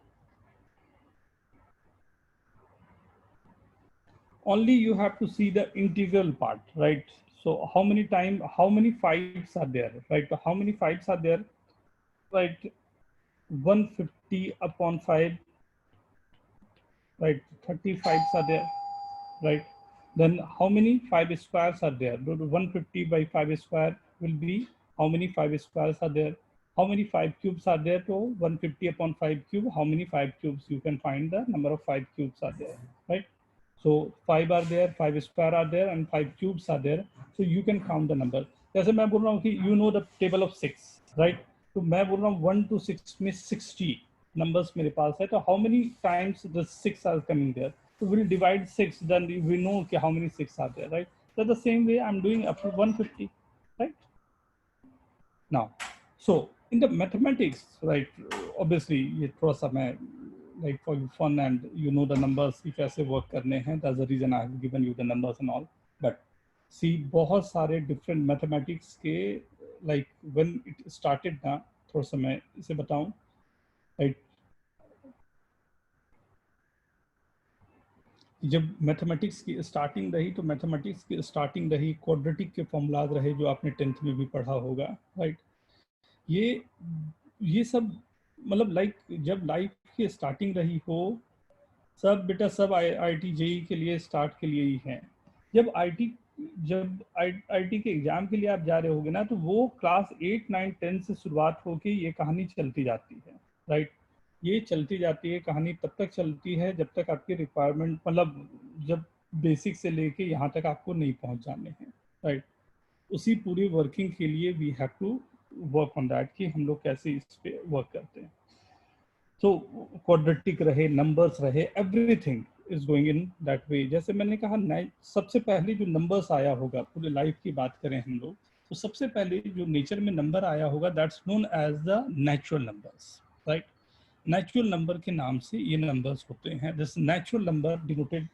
only you have to see the integral part, right? So how many fives are there, right? How many fives are there, right? 150 upon 5, right? 35s are there, right? Then how many 5 squares are there? 150 by 5 square will be how many 5 squares are there? How many 5 cubes are there? So 150 upon 5 cube, how many 5 cubes? You can find the number of 5 cubes are there, right? So 5 are there, 5 square are there, and 5 cubes are there. So you can count the number. जैसे मैं बोल रहा हूँ कि you know the table of 6, right? तो मैं बोल रहा हूँ 1 to 6 में 60 numbers मेरे पास है. तो how many times the 6 are coming there? So we'll divide 6, then we know how many 6 are there, right? So the same way I'm doing up to 150, right? Now, so in the mathematics, right, obviously ये थोड़ा सा मैं like for fun and you know the numbers कि कैसे work करने हैं, that's the reason I have given you the numbers and all. But see बहुत सारे different mathematics के like when it started ना, थोड़ा सा मैं इसे बताऊं, right? जब मैथमेटिक्स की स्टार्टिंग रही तो मैथमेटिक्स की स्टार्टिंग रही क्वाड्रेटिक के फॉर्मूलाज रहे जो आपने 10th में भी पढ़ा होगा, राइट? ये सब मतलब लाइक जब लाइफ की स्टार्टिंग रही हो, सब बेटा सब आईआईटी जेई के लिए स्टार्ट के लिए ही है. जब आईटी के एग्जाम के लिए आप जा रहे होगे ना, तो वो क्लास 8, 9, 10 से शुरुआत होके ये कहानी चलती जाती है, राइट? ये चलती जाती है कहानी, तब तक चलती है जब तक आपकी रिक्वायरमेंट मतलब जब बेसिक से लेके यहाँ तक आपको नहीं पहुँच जाने हैं, राइट? उसी पूरी वर्किंग के लिए we have to work on that कि हम लोग कैसे इस पे वर्क करते हैं. तो क्वाड्रेटिक रहे, नंबर्स रहे, everything is going in that वे. जैसे मैंने कहा सबसे पहले जो नंबर्स आया होगा, पूरे लाइफ की बात करें हम लोग, तो सबसे पहले जो नेचर में नंबर आया होगा that's known as the natural numbers, right? Natural number के नाम से ये नंबर्स होते हैं. This natural number denoted,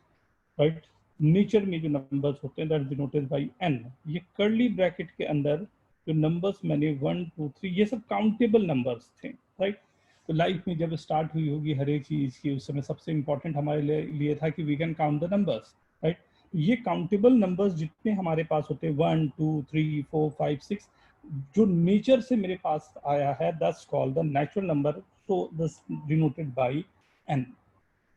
right? Nature में जो नंबर्स होते हैं दैट डिनोटेड बाय n. ये कर्ली ब्रैकेट के अंदर जो नंबर्स मैंने 1, 2, 3 ये सब काउंटेबल नंबर्स थे, राइट? तो लाइफ में जब स्टार्ट हुई होगी हर एक चीज़ की, उस समय सबसे इंपॉर्टेंट हमारे लिए था कि we can count the numbers, right? ये काउंटेबल नंबर्स जितने हमारे पास होते हैं 1, 2, 3, 4, 5, 6 जो नेचर से मेरे पास आया है that's called the natural number. So this denoted by n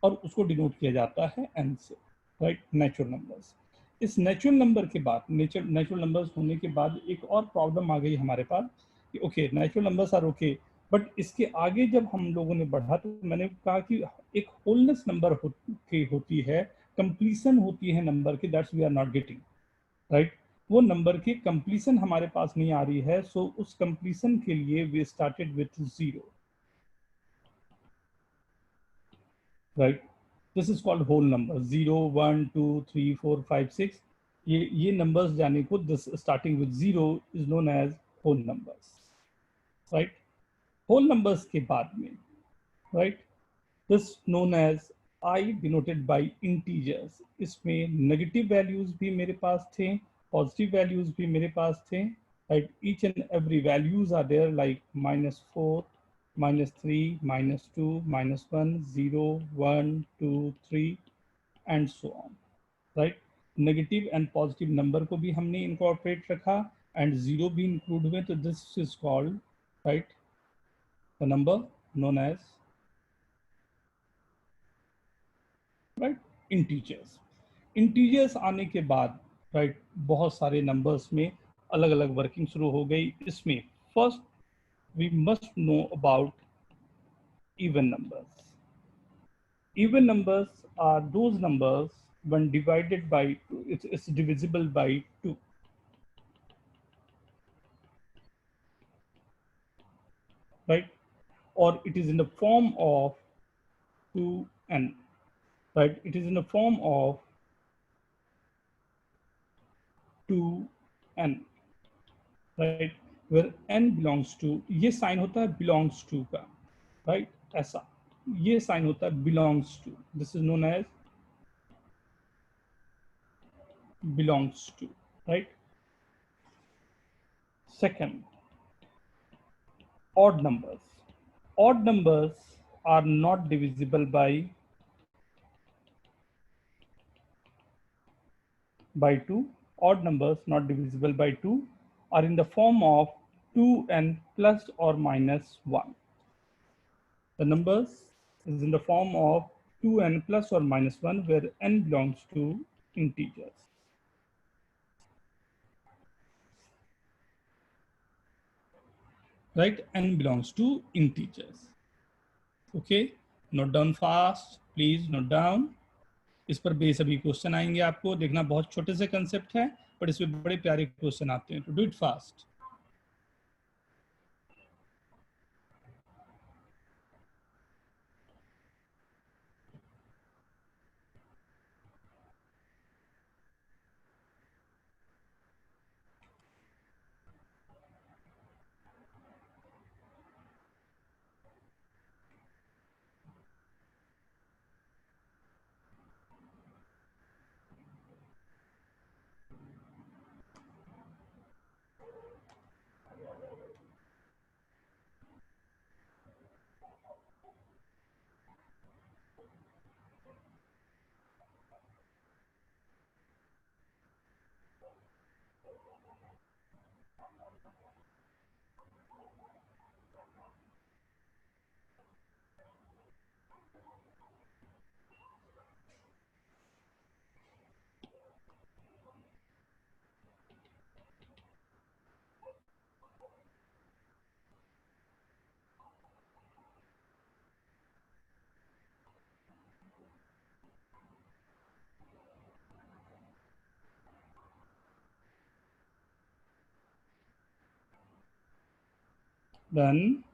और उसको डिनोट किया जाता है n से, राइट? Natural numbers. इस नेचुरल नंबर के बाद नेचुरल नंबर्स होने के बाद एक और प्रॉब्लम आ गई हमारे पास कि okay natural numbers are okay, but इसके आगे जब हम लोगों ने बढ़ा तो मैंने कहा कि एक होलनेस नंबर होती है, कंप्लीशन होती है नंबर की, that's we are not getting, right? वो नंबर की कंप्लीशन हमारे पास नहीं आ रही है. सो उस कंप्लीशन के लिए we started with 0, right? This is called whole number. 0, 1, 2, 3, 4, 5, 6 ये नंबर्स जाने को this starting with 0 is known as whole numbers, right? Whole numbers के बाद में, right, this known as I denoted by integers. इसमें नेगेटिव वैल्यूज भी मेरे पास थे, पॉजिटिव वैल्यूज भी मेरे पास थे, right? Each and every values are there like -4, -3, -2, -1, 0, 1, 2, 3 and so on, right? Negative and positive number को भी हमने इनकॉर्पोरेट रखा एंड 0 भी इंक्लूड हुए. तो this is called, right, the number known as, right, integers. Integers आने के बाद, राइट, बहुत सारे नंबर्स में अलग अलग वर्किंग शुरू हो गई। इसमें first we must know about even numbers. Even numbers are those numbers when divided by 2, it's divisible by 2, right? Or it is in the form of 2n, right? It is in the form of 2n, right? Where n belongs to, ये sign होता है belongs to का, right? ऐसा ये sign होता है belongs to. This is known as belongs to, right? Second, odd numbers. Odd numbers are not divisible by 2. Odd numbers not divisible by 2 are in the form of 2n plus or minus 1. The numbers is in the form of 2n plus or minus 1, where n belongs to integers. Right? N belongs to integers. Okay? Note down fast. Please note down. इस पर base अभी question आएंगे, आपको देखना, बहुत छोटे से concept है बट इसमें बड़े प्यारे क्वेश्चन आते हैं, तो do it fast. Then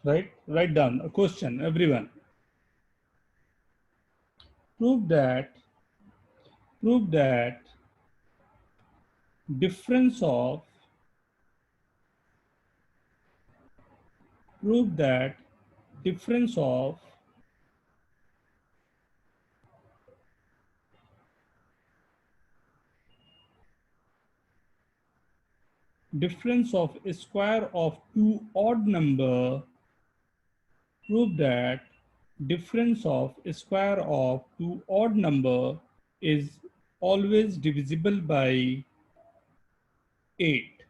write down a question, everyone. Prove that difference of prove that difference of a square of two odd number, prove that difference of a square of two odd number is always divisible by 8.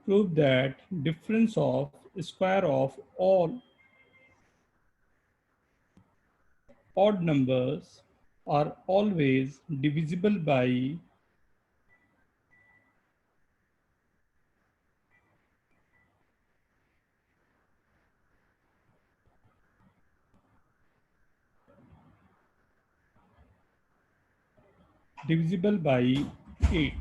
Prove that difference of a square of all odd numbers are always divisible by 8.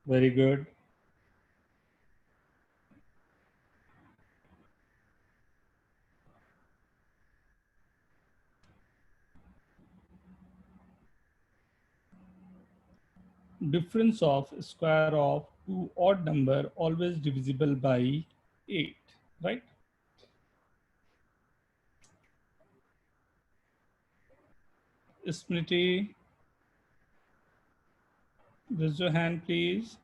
Very good. difference of square of two odd number always divisible by 8, right? Smriti, raise your hand, please.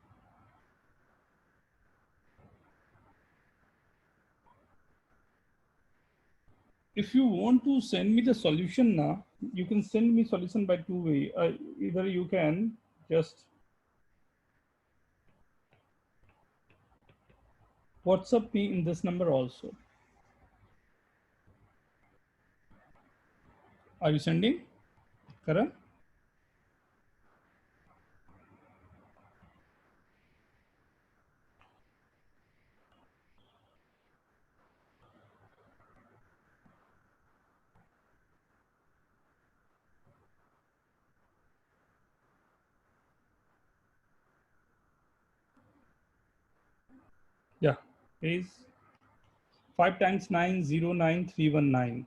If you want to send me the solution now, you can send me solution by two way. Either you can just WhatsApp me in this number also. Are you sending, Karan? Yeah, please. 5 times 9, 09319.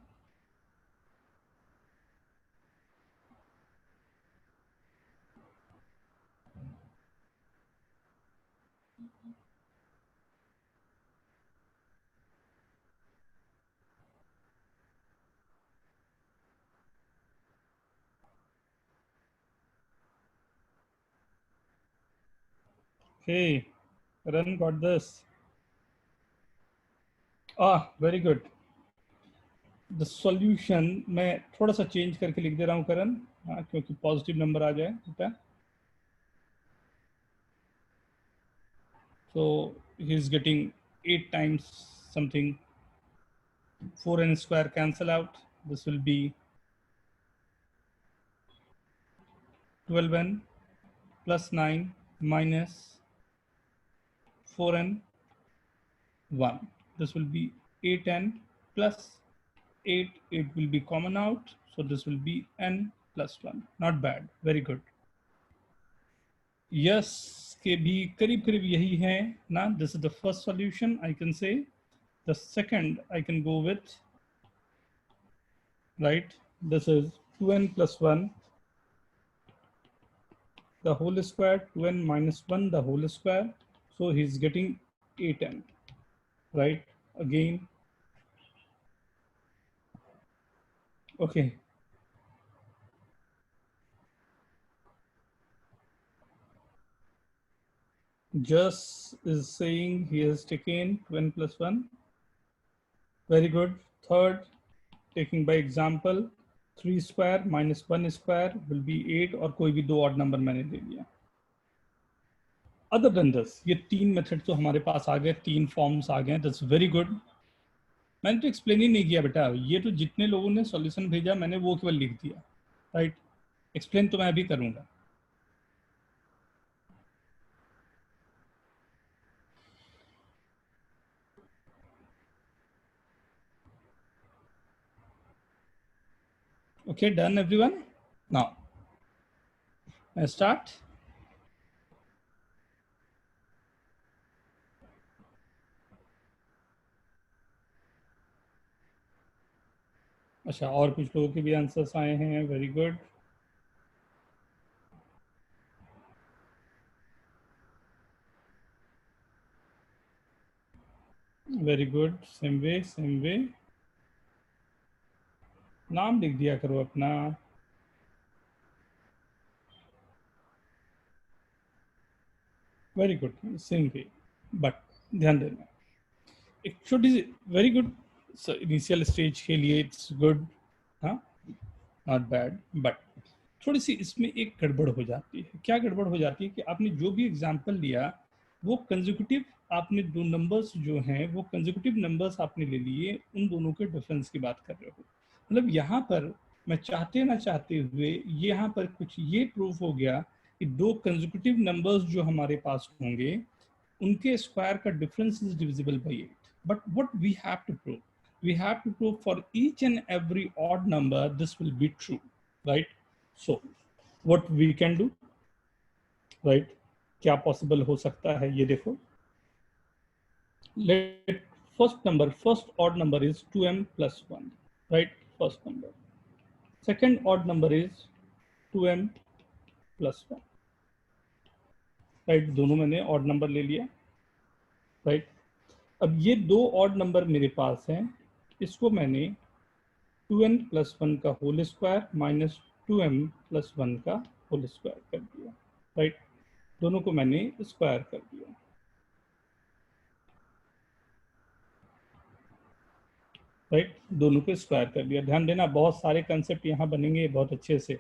Hey, Karan got this. Very good. The solution मैं थोड़ा सा change करके लिख दे रहा हूँ करण, क्योंकि positive number आ जाए, ठीक है? So he is getting 8 times something. 4n square cancel out. This will be 12n plus 9 minus 4n 1. This will be 8n plus 8. 8 will be common out. So this will be n plus 1. Not bad. Very good. Yes, के भी करीब करीब यही है ना. This is the first solution, I can say. The second I can go with, right? This is 2n plus 1 the whole square, 2n minus 1 the whole square. So he's getting 8n, right? Again, okay. Just is saying he has taken 2n plus 1. Very good. Third, taking by example, 3 square minus 1 square will be 8, और कोई भी दो odd number मैंने ले लिया. Other than this, ये तीन method तो हमारे पास आ गए, तीन फॉर्म्स आ गए. That's very good. मैंने तो एक्सप्लेन ही नहीं किया बेटा. ये तो जितने लोगों ने सॉल्यूशन भेजा मैंने वो केवल लिख दिया, राइट? एक्सप्लेन तो मैं अभी करूंगा. Okay, done everyone? Now, I start. अच्छा, और कुछ लोगों के भी आंसर्स आए हैं. Very good. Very good. Same way. नाम लिख दिया करो अपना. Very good. Same way. But ध्यान देना, एक छोटी सी, वेरी गुड. इनिशियल स्टेज के लिए इट्स गुड, हाँ, नॉट बैड. बट थोड़ी सी इसमें एक गड़बड़ हो जाती है. क्या गड़बड़ हो जाती है कि आपने जो भी एग्जाम्पल लिया वो कंसेक्यूटिव, आपने दो नंबर्स जो हैं वो कंसेक्यूटिव नंबर्स आपने ले लिए, उन दोनों के डिफरेंस की बात कर रहे हो. मतलब यहाँ पर मैं चाहते ना चाहते हुए यहाँ पर कुछ ये प्रूफ हो गया कि दो कंसेक्यूटिव नंबर्स जो हमारे पास होंगे उनके स्क्वायर का difference is divisible by 8. But what we have to prove, we have to prove for each and every odd number this will be true, right? So what we can do, right? क्या possible हो सकता है ये देखो. Let first odd number is 2m plus 1, right? First number. Second odd number is 2m plus 1. Right, दोनों मैंने odd number ले लिया, राइट। अब ये दो ऑड नंबर मेरे पास हैं, इसको मैंने 2n + 1 का होल स्क्वायर माइनस 2m + 1 का होल स्क्वायर कर दिया, राइट। दोनों को मैंने स्क्वायर कर दिया, राइट। दोनों को स्क्वायर कर दिया। ध्यान देना, बहुत सारे कंसेप्ट यहाँ बनेंगे बहुत अच्छे से,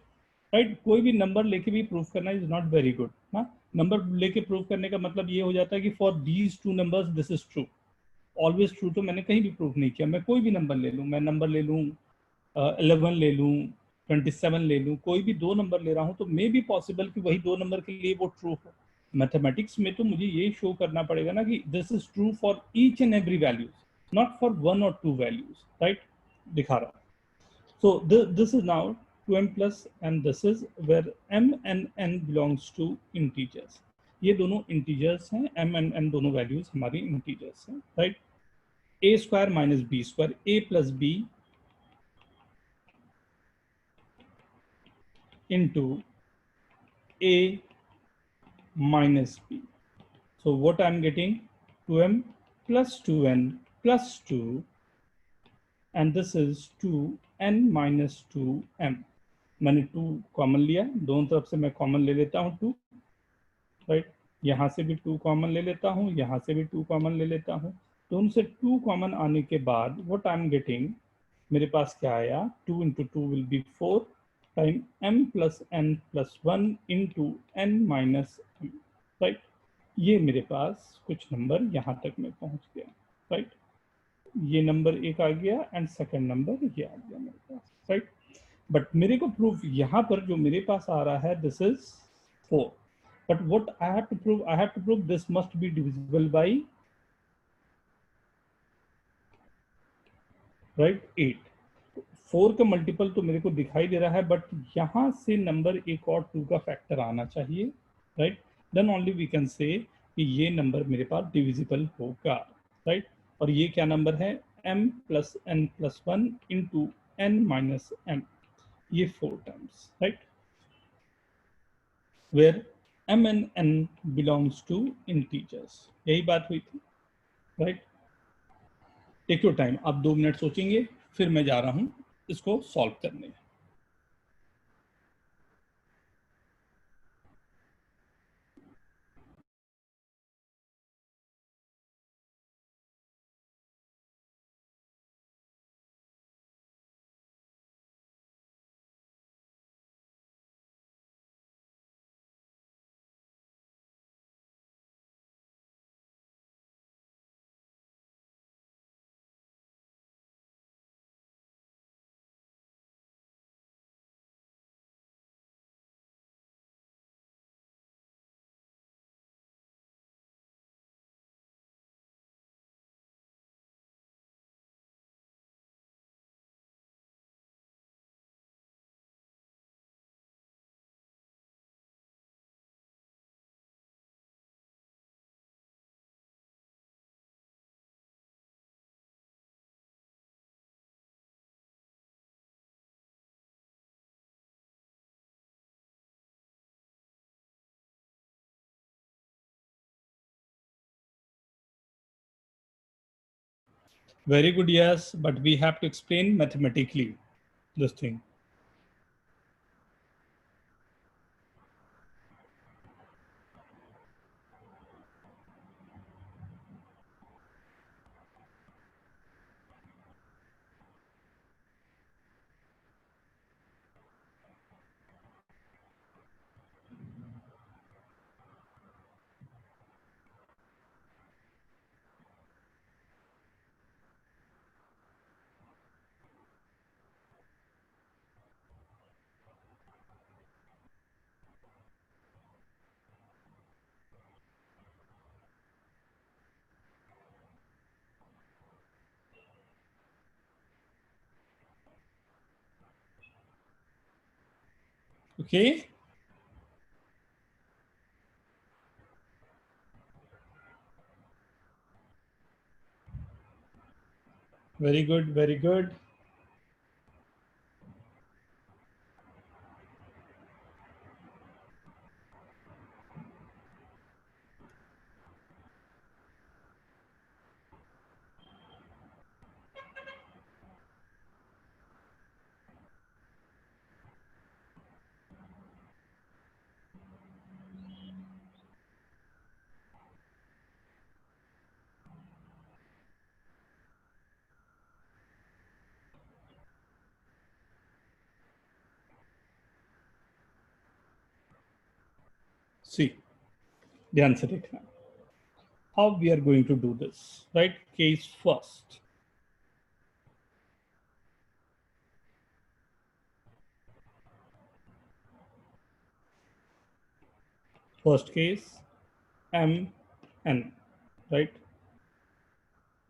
राइट। कोई भी नंबर लेके भी प्रूव करना इज नॉट वेरी गुड। हाँ, नंबर लेके प्रूव करने का मतलब ये हो जाता है कि for these two numbers this is true, always true तो मैंने कहीं भी प्रूव नहीं किया। मैं कोई भी नंबर ले लूँ, मैं नंबर ले लूँ 11 ले लूँ, 27 ले लूँ, कोई भी दो नंबर ले रहा हूँ तो मे भी पॉसिबल कि वही दो नंबर के लिए वो ट्रू हो। मैथमेटिक्स में तो मुझे ये शो करना पड़ेगा ना कि this is true for each and every values, not for 1 or 2 values, right. दिखा रहा हूँ। So this is now 2m plus, and this is where m and n belongs to integers. ये दोनों integers हैं, m and n दोनों values हमारी integers हैं, right? a square minus b square, a plus b into a minus b. So what I'm getting, 2m plus 2n plus 2, and this is 2n minus 2m. मैंने 2 common लिया, दोनों तरफ से मैं common ले लेता हूँ 2, राइट। यहाँ से भी 2 कॉमन ले लेता हूँ, यहाँ से भी 2 कॉमन ले लेता हूँ। तो उनसे 2 कॉमन आने के बाद व्हाट आई एम गेटिंग, मेरे पास क्या आया, 2 × 2 will be 4 time m + n + 1 × n - m, right. ये मेरे पास कुछ नंबर यहाँ तक में पहुँच गया, राइट। ये नंबर एक आ गया एंड सेकेंड नंबर ये आ गया मेरे पास, राइट। बट मेरे को प्रूफ यहाँ पर जो मेरे पास आ रहा है, this is 4. But what I have to prove, I have to prove this must be divisible by, right, 8. 4 का मल्टीपल तो मेरे को दिखाई दे रहा है, बट यहाँ से नंबर एक और 2 का फैक्टर आना चाहिए, right. Then only we can say कि ये नंबर मेरे पास डिविजिबल होगा, राइट। और ये क्या नंबर है, m + n + 1 × n - m, ये 4 times, right, where m and n belongs to integers. यही बात हुई थी, राइट। टेक योर टाइम, आप 2 मिनट सोचेंगे, फिर मैं जा रहा हूं इसको सॉल्व करने। Very good, yes, but we have to explain mathematically this thing. Okay, very good, very good. सी, ध्यान से देखना how we are going to do this, right? Case first. First case, m n, right?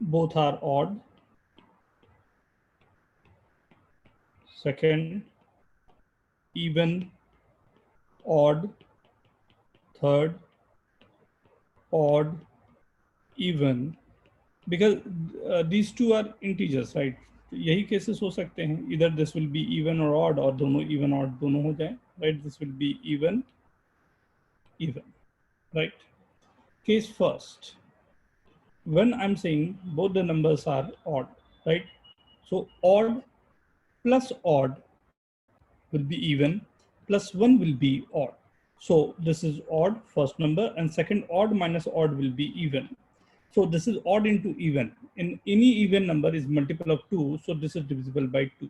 Both are odd. Second, even, odd. Third, odd, even, because these two are integers, right? यही cases हो सकते हैं, either this will be even or odd, और दोनों even odd दोनों हो जाए, right? This will be even, right? Case first, when I'm saying both the numbers are odd, right? So odd plus odd will be even, plus 1 will be odd. So this is odd, first number, and second odd minus odd will be even. So this is odd into even. In any even number is multiple of 2, so this is divisible by 2,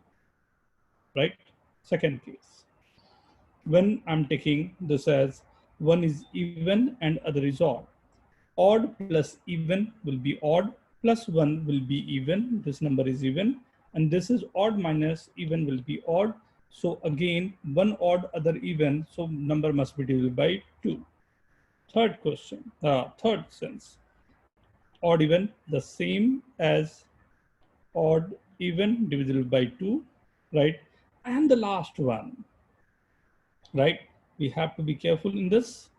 right? Second case, when I'm taking this as one is even and other is odd. Odd plus even will be odd, plus 1 will be even, this number is even, and this is odd minus even will be odd. So again, one odd, other even, so number must be divided by 2. Third question, third sense, odd even, the same as odd even divisible by 2, right? And the last one, right? We have to be careful in this.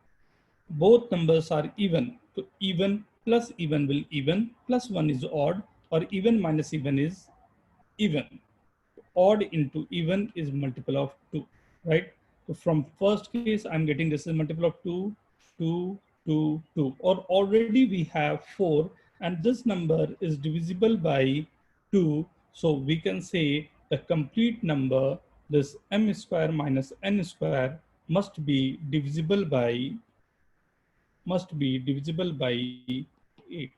Both numbers are even, so even plus even will even, plus 1 is odd, or even minus even is even. Odd into even is multiple of 2, right? So from first case, I'm getting this is multiple of 2, 2, 2, 2, or already we have 4, and this number is divisible by 2. So we can say the complete number, this m square minus n square must be divisible by 8.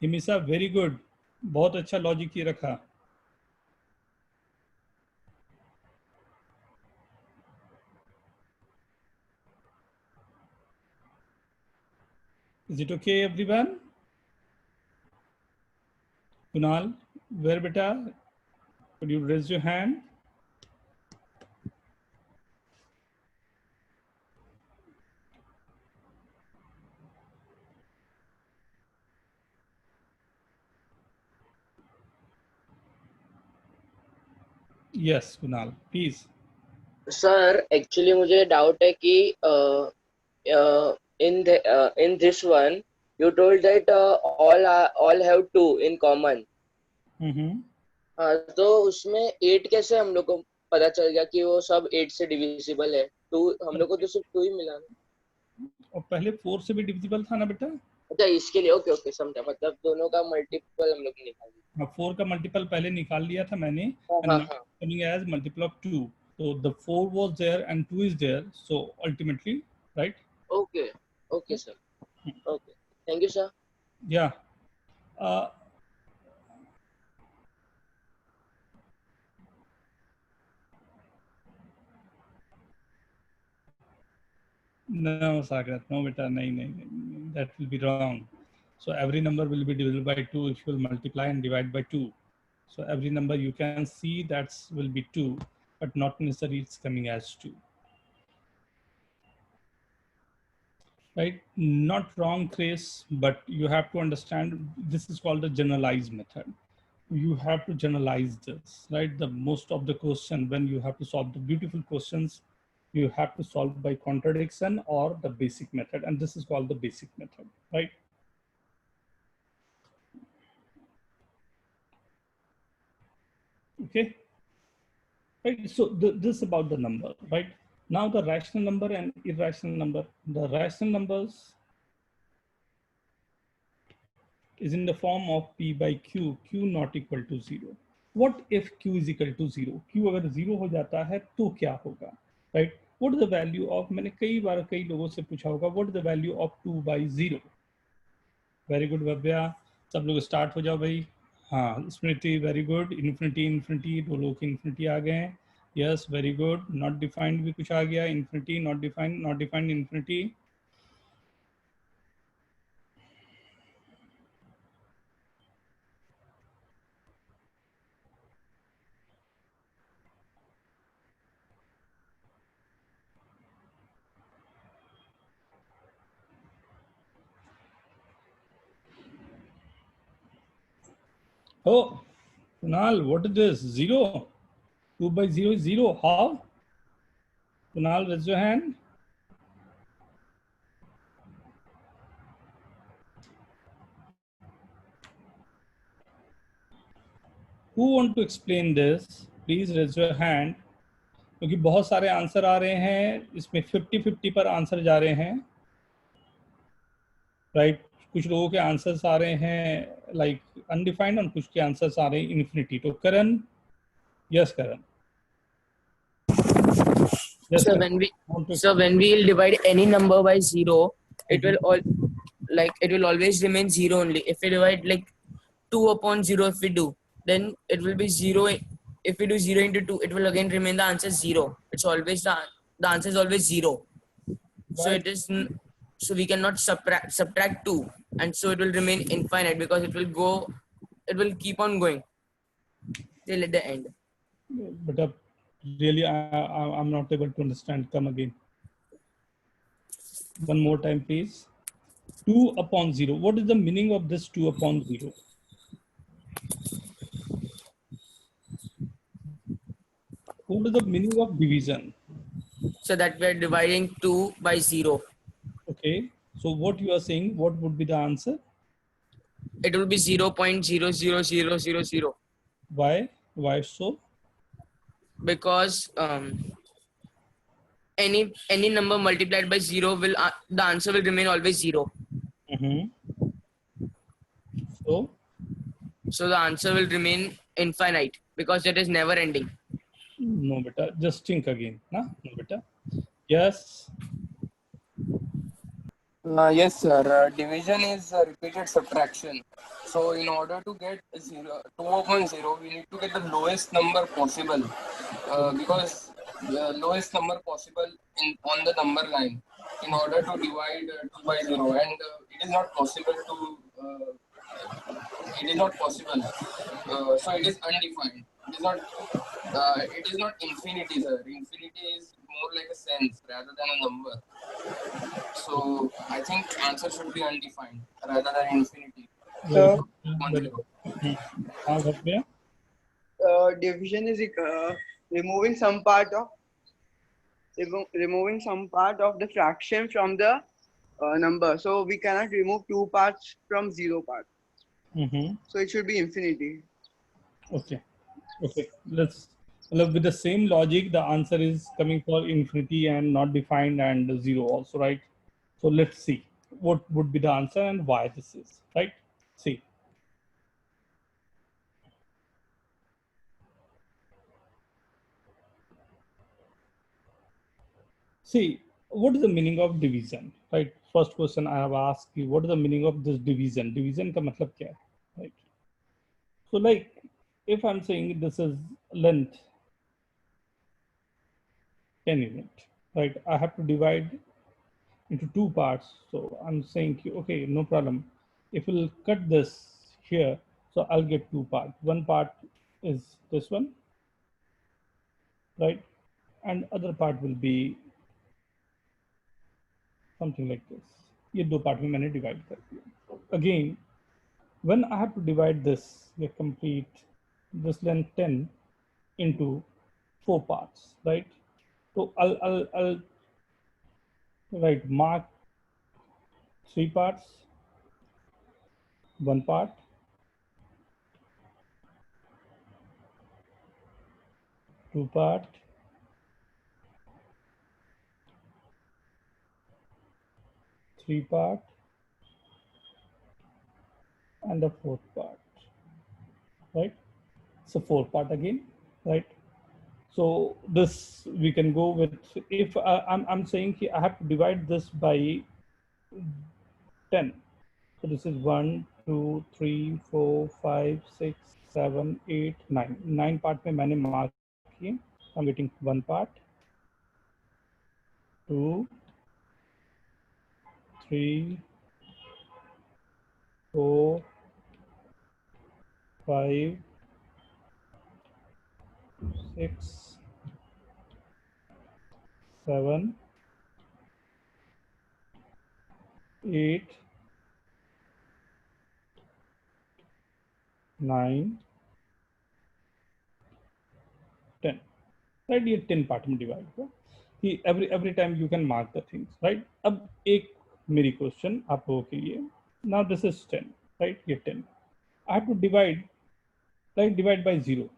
Himisa very good, बहुत अच्छा logic ये रखा. Is it okay everyone? Kunal, where beta? Could you raise your hand? Yes, Kunal, please. Sir actually मुझे doubt है कि in this one you told that all have 2 in common. तो उसमें 8 कैसे हम लोग को पता चल गया कि वो सब 8 से डिविजिबल है? 2 हम लोग को तो सिर्फ 2 ही मिला. और पहले 4 से भी डिविजिबल था ना बेटा? अच्छा, इसके लिए ओके ओके समझा, मतलब दोनों का मल्टीपल हम लोग निकाल दिया. 4 का मल्टीपल पहले निकाल लिया था मैंने, हाँ. coming as multiple of 2. So the 4 was there and 2 is there. So ultimately, right? Okay sir. Okay, thank you sir. Yeah. No, Sagar, no beta, no, that will be wrong. So every number will be divisible by 2 if you will multiply and divide by 2. So every number you can see that will be 2, but not necessarily it's coming as 2. Right? Not wrong, Chris, but you have to understand this is called the generalized method. You have to generalize this, right? The most of the question, when you have to solve the beautiful questions, you have to solve by contradiction or the basic method, and this is called the basic method, right? Okay, right? So this is about the number, right? Now the rational number and irrational number. The rational numbers is in the form of p by q, q not equal to 0. What if q is equal to 0? q अगर 0 हो जाता है तो क्या होगा, right? What is the value of, मैंने कई बार कई लोगों से पूछा होगा, what is the value of 2 by 0? Very good Bhavya, सब लोग स्टार्ट हो जाओ भाई. हाँ स्मृति वेरी गुड. इन्फिनिटी इन्फिनिटी दो लोग इन्फिनिटी आ गए हैं. Yes very good. Not defined भी कुछ आ गया. Infinity not defined infinity. Oh, Kunal, what is this? 0. 2 by 0 is 0. How? Kunal, raise your hand. Who want to explain this? Please raise your hand. क्योंकि बहुत सारे answer आ रहे हैं इसमें 50-50 पर आंसर जा रहे हैं. राइट कुछ लोगों के आंसर्स आ रहे हैं लाइक अनडिफाइंड और कुछ के आंसर्स आ रहे हैं इन्फिनिटी. तो करण, yes Karan. Yes, So sir. when we will divide any number by 0, it will always remain 0 only. If we divide like 2 upon 0, if we do, then it will be 0. If we do 0 into 2, it will again remain the answer 0. It's always the answer is always 0. So Right. so we cannot subtract 2, and so it will remain infinite because it will keep on going till at the end. But really, I'm not able to understand. Come again. One more time, please. 2 upon 0. What is the meaning of this 2 upon 0? What is the meaning of division? So that we are dividing 2 by 0. Okay. So what you are saying, what would be the answer? It will be 0.00000. Why? Why so? Because any number multiplied by 0 will the answer will remain always 0. So the answer will remain infinite because it is never ending. No, beta. Just think again. No, beta. Yes. Yes, sir. Division is repeated subtraction. So, in order to get 2 upon 0, we need to get the lowest number possible because the lowest number possible on the number line in order to divide 2 by 0. And it is not possible to. It is not possible. So it is undefined. It is not. It is not infinity, sir. Infinity is more like a sense rather than a number. So I think answer should be undefined rather than infinity. So division is removing some part of the fraction from the number. So we cannot remove 2 parts from 0 part. So it should be infinity. Okay. Let's with the same logic, the answer is coming for infinity and not defined and 0 also, right? So let's see what would be the answer and why this is, right? See. See, what is the meaning of division, right? First question I have asked you, what is the meaning of this division? Division का मतलब क्या है, right? So like, if I'm saying this is length 10 unit, right? I have to divide into 2 parts. So I'm saying, okay, no problem. If we'll cut this here, so I'll get 2 parts. One part is this one, right? And other part will be something like this. ये 2 part में मैंने divide कर दिया. Again, when I have to divide this, the complete this length 10 into 4 parts, right? So I'll write mark 3 parts, 1 part, 2 part, 3 part, and the 4th part, right? So 4 part again, right? So this we can go with, if I'm saying I have to divide this by 10. So this is 1, 2 3 4 5 6 7 8 9 9 part में मैंने mark किए. I am getting 1 part, 2 3 4 5 6 7 8 9 10. Right, ये 10 part में divide हुआ कि every time you can mark the things. Right, अब एक मेरी क्वेश्चन आप लोगों के लिए. Now this is 10. राइट, ये 10 I have to divide, like divide by 0.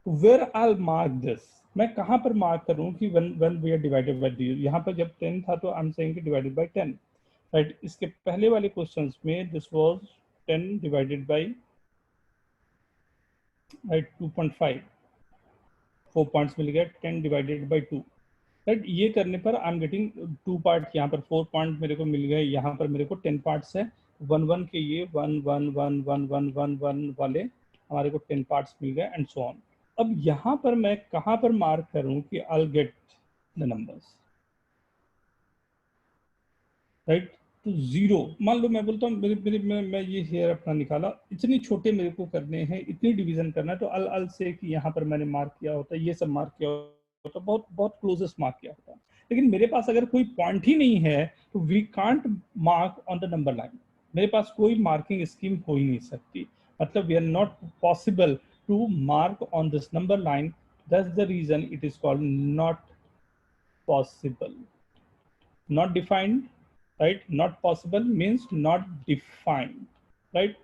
Where I will mark this, मैं कहाँ पर मार्क करूँ कि when we are divided by 0. यहाँ पर जब 10 था तो आई एम सेइंग कि डिवाइडेड बाय 10. राइट, इसके पहले वाले क्वेश्चंस में this was 10 divided by, right, 2.5. 4 points मिल गया. 10 डिवाइडेड बाय 2. राइट, ये करने पर आई एम गेटिंग 2 पार्ट. यहाँ पर 4 पॉइंट मेरे को मिल गए. यहाँ पर मेरे को 10 पार्ट्स है. 1 के ये 1 1 1 1 1 1 1 वाले हमारे को 10 पार्ट्स मिल गए एंड सो ऑन. अब यहाँ पर मैं कहाँ पर मार्क करूँ कि I will get the numbers. Right, तो 0 मान लो मैं बोलता हूँ मैं ये हेयर अपना निकाला, इतनी छोटे मेरे को करने हैं, इतनी डिवीजन करना है, तो अल से कि यहाँ पर मैंने मार्क किया होता, ये सब मार्क किया होता, बहुत बहुत क्लोजेस्ट मार्क किया होता. लेकिन मेरे पास अगर कोई पॉइंट ही नहीं है तो we can't mark on the number line. मेरे पास कोई मार्किंग स्कीम हो ही नहीं सकती. मतलब we are not possible to mark on this number line. That's the reason it is called not possible. Not defined, right? Not possible means not defined, right?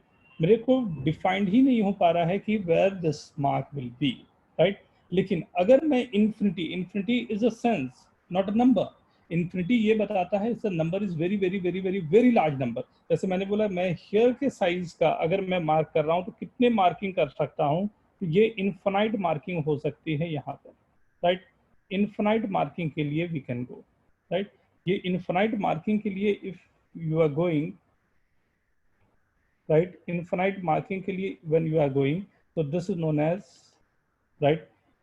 मेरे को defined ही नहीं हो पा रहा है कि where this mark will be, right? लेकिन अगर मैं infinity is a sense, not a number. Infinity ये बताता है it's a number is very very very very very large number. जैसे मैंने बोला मैं हेयर के साइज का अगर मैं मार्क कर रहा हूँ तो कितने मार्किंग कर सकता हूँ, तो ये इनफाइनाइट मार्किंग हो सकती है यहाँ पर. राइट, इनफाइनाइट मार्किंग के लिए वी कैन गो. राइट, ये इनफाइनाइट मार्किंग के लिए if you are going, right, infinite marking के लिए when you are going, so this is known as, right,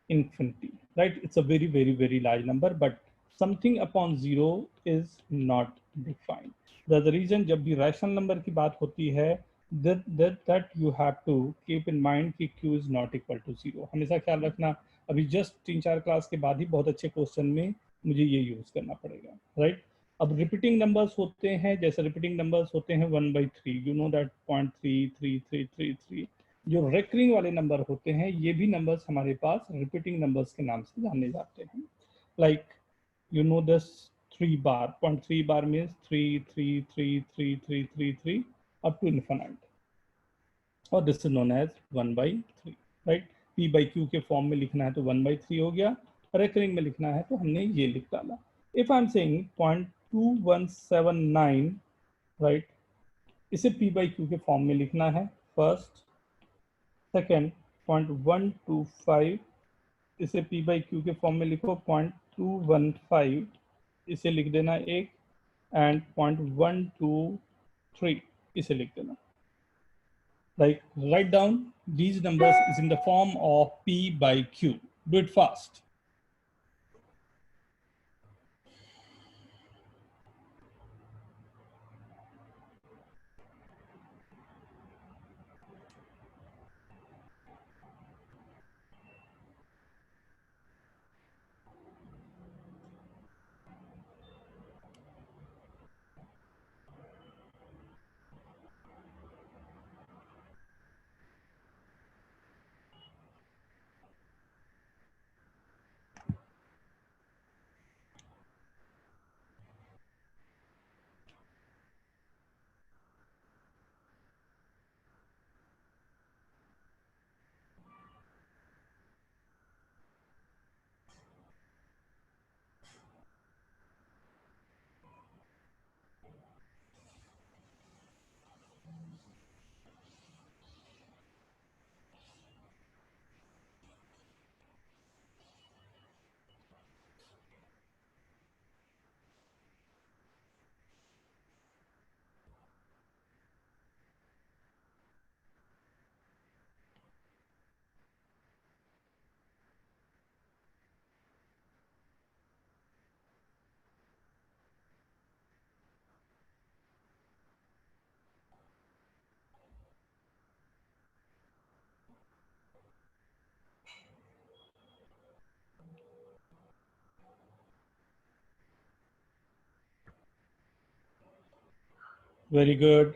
infinity. Right, it's a very very very large number, but something upon 0 is not defined. That's the reason जब भी rational number की बात होती है that you have to keep in mind कि q is not equal to 0. हमेशा ख्याल रखना. अभी जस्ट 3-4 क्लास के बाद ही बहुत अच्छे क्वेश्चन में मुझे ये यूज करना पड़ेगा. राइट, अब रिपीटिंग नंबर्स होते हैं, जैसे रिपीटिंग नंबर्स होते हैं 1/3, यू नो दैट 0.333333. जो रेकरिंग वाले नंबर होते हैं ये भी नंबर्स हमारे पास रिपीटिंग नंबर्स के नाम से जाने जाते हैं. Like you know this 3 bar, 0.3 bar means 3333333 up to infinite, और दिस इज नोन एज 1/3. राइट, p/q के फॉर्म में लिखना है तो 1/3 हो गया, रेकरिंग में लिखना है तो हमने ये लिख डाला. If I am saying 0.2179, right, इसे p/q के फॉर्म में लिखना है फर्स्ट. सेकेंड 0.125, इसे p/q के फॉर्म में लिखो. 0.215 इसे लिख देना एक, एंड 0.123 इसे लिख देना. Like write down these numbers is in the form of p/q. Do it fast. Very good.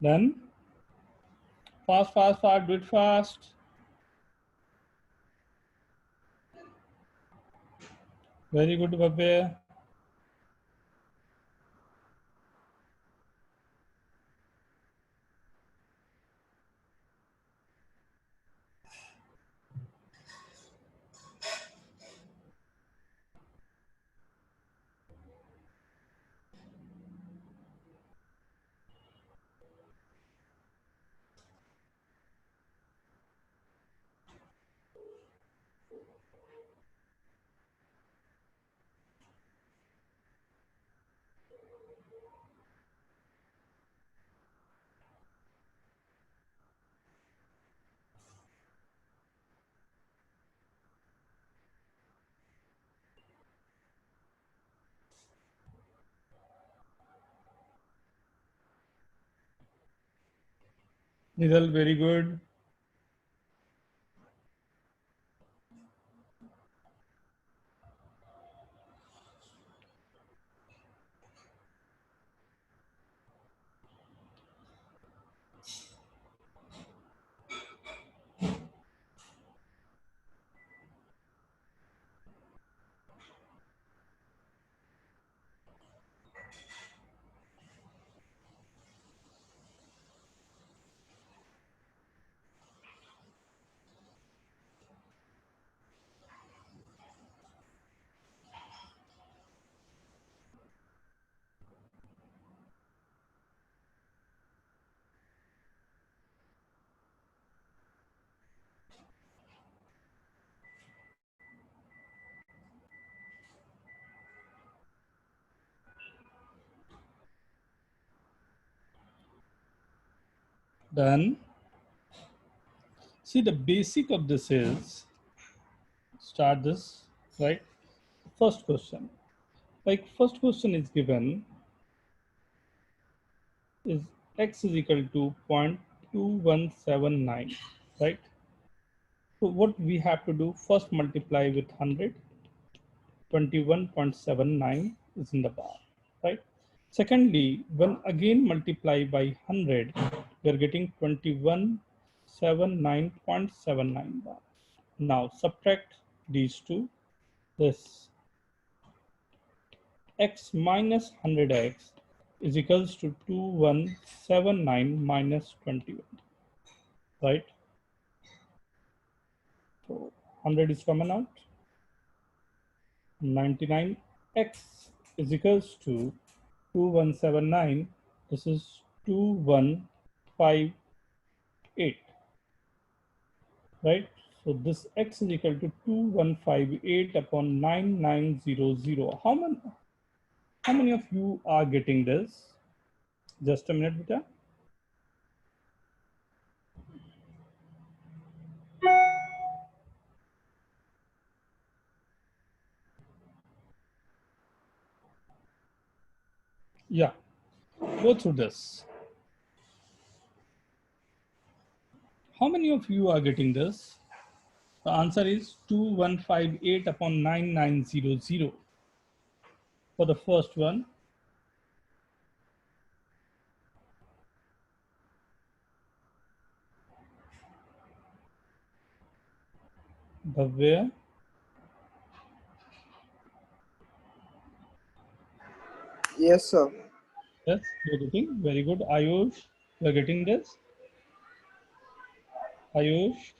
Then fast, fast, fast, do it fast. Very good, Bhavya. Nidal, very good. Done. See, the basic of this is, start this, right? First question. Like first question is given is x is equal to 0.2179, right? So what we have to do, first multiply with 100, 21.79 is in the bar, right? Secondly, when again multiply by 100, we are getting 2179.79 bar. Now subtract these two, this x minus 100x is equals to 2179 minus 21, right? So 100 is common out. 99x is equals to 2179. This is 2158, right? So this x is equal to 2158 upon 9900. How many of you are getting this? Just a minute, beta. Yeah, go through this. How many of you are getting this? The answer is 2158 upon 9900 for the first one. Bhavya, Yes, sir. yes, you're getting, very good. Ayush, you're getting this. Ayush,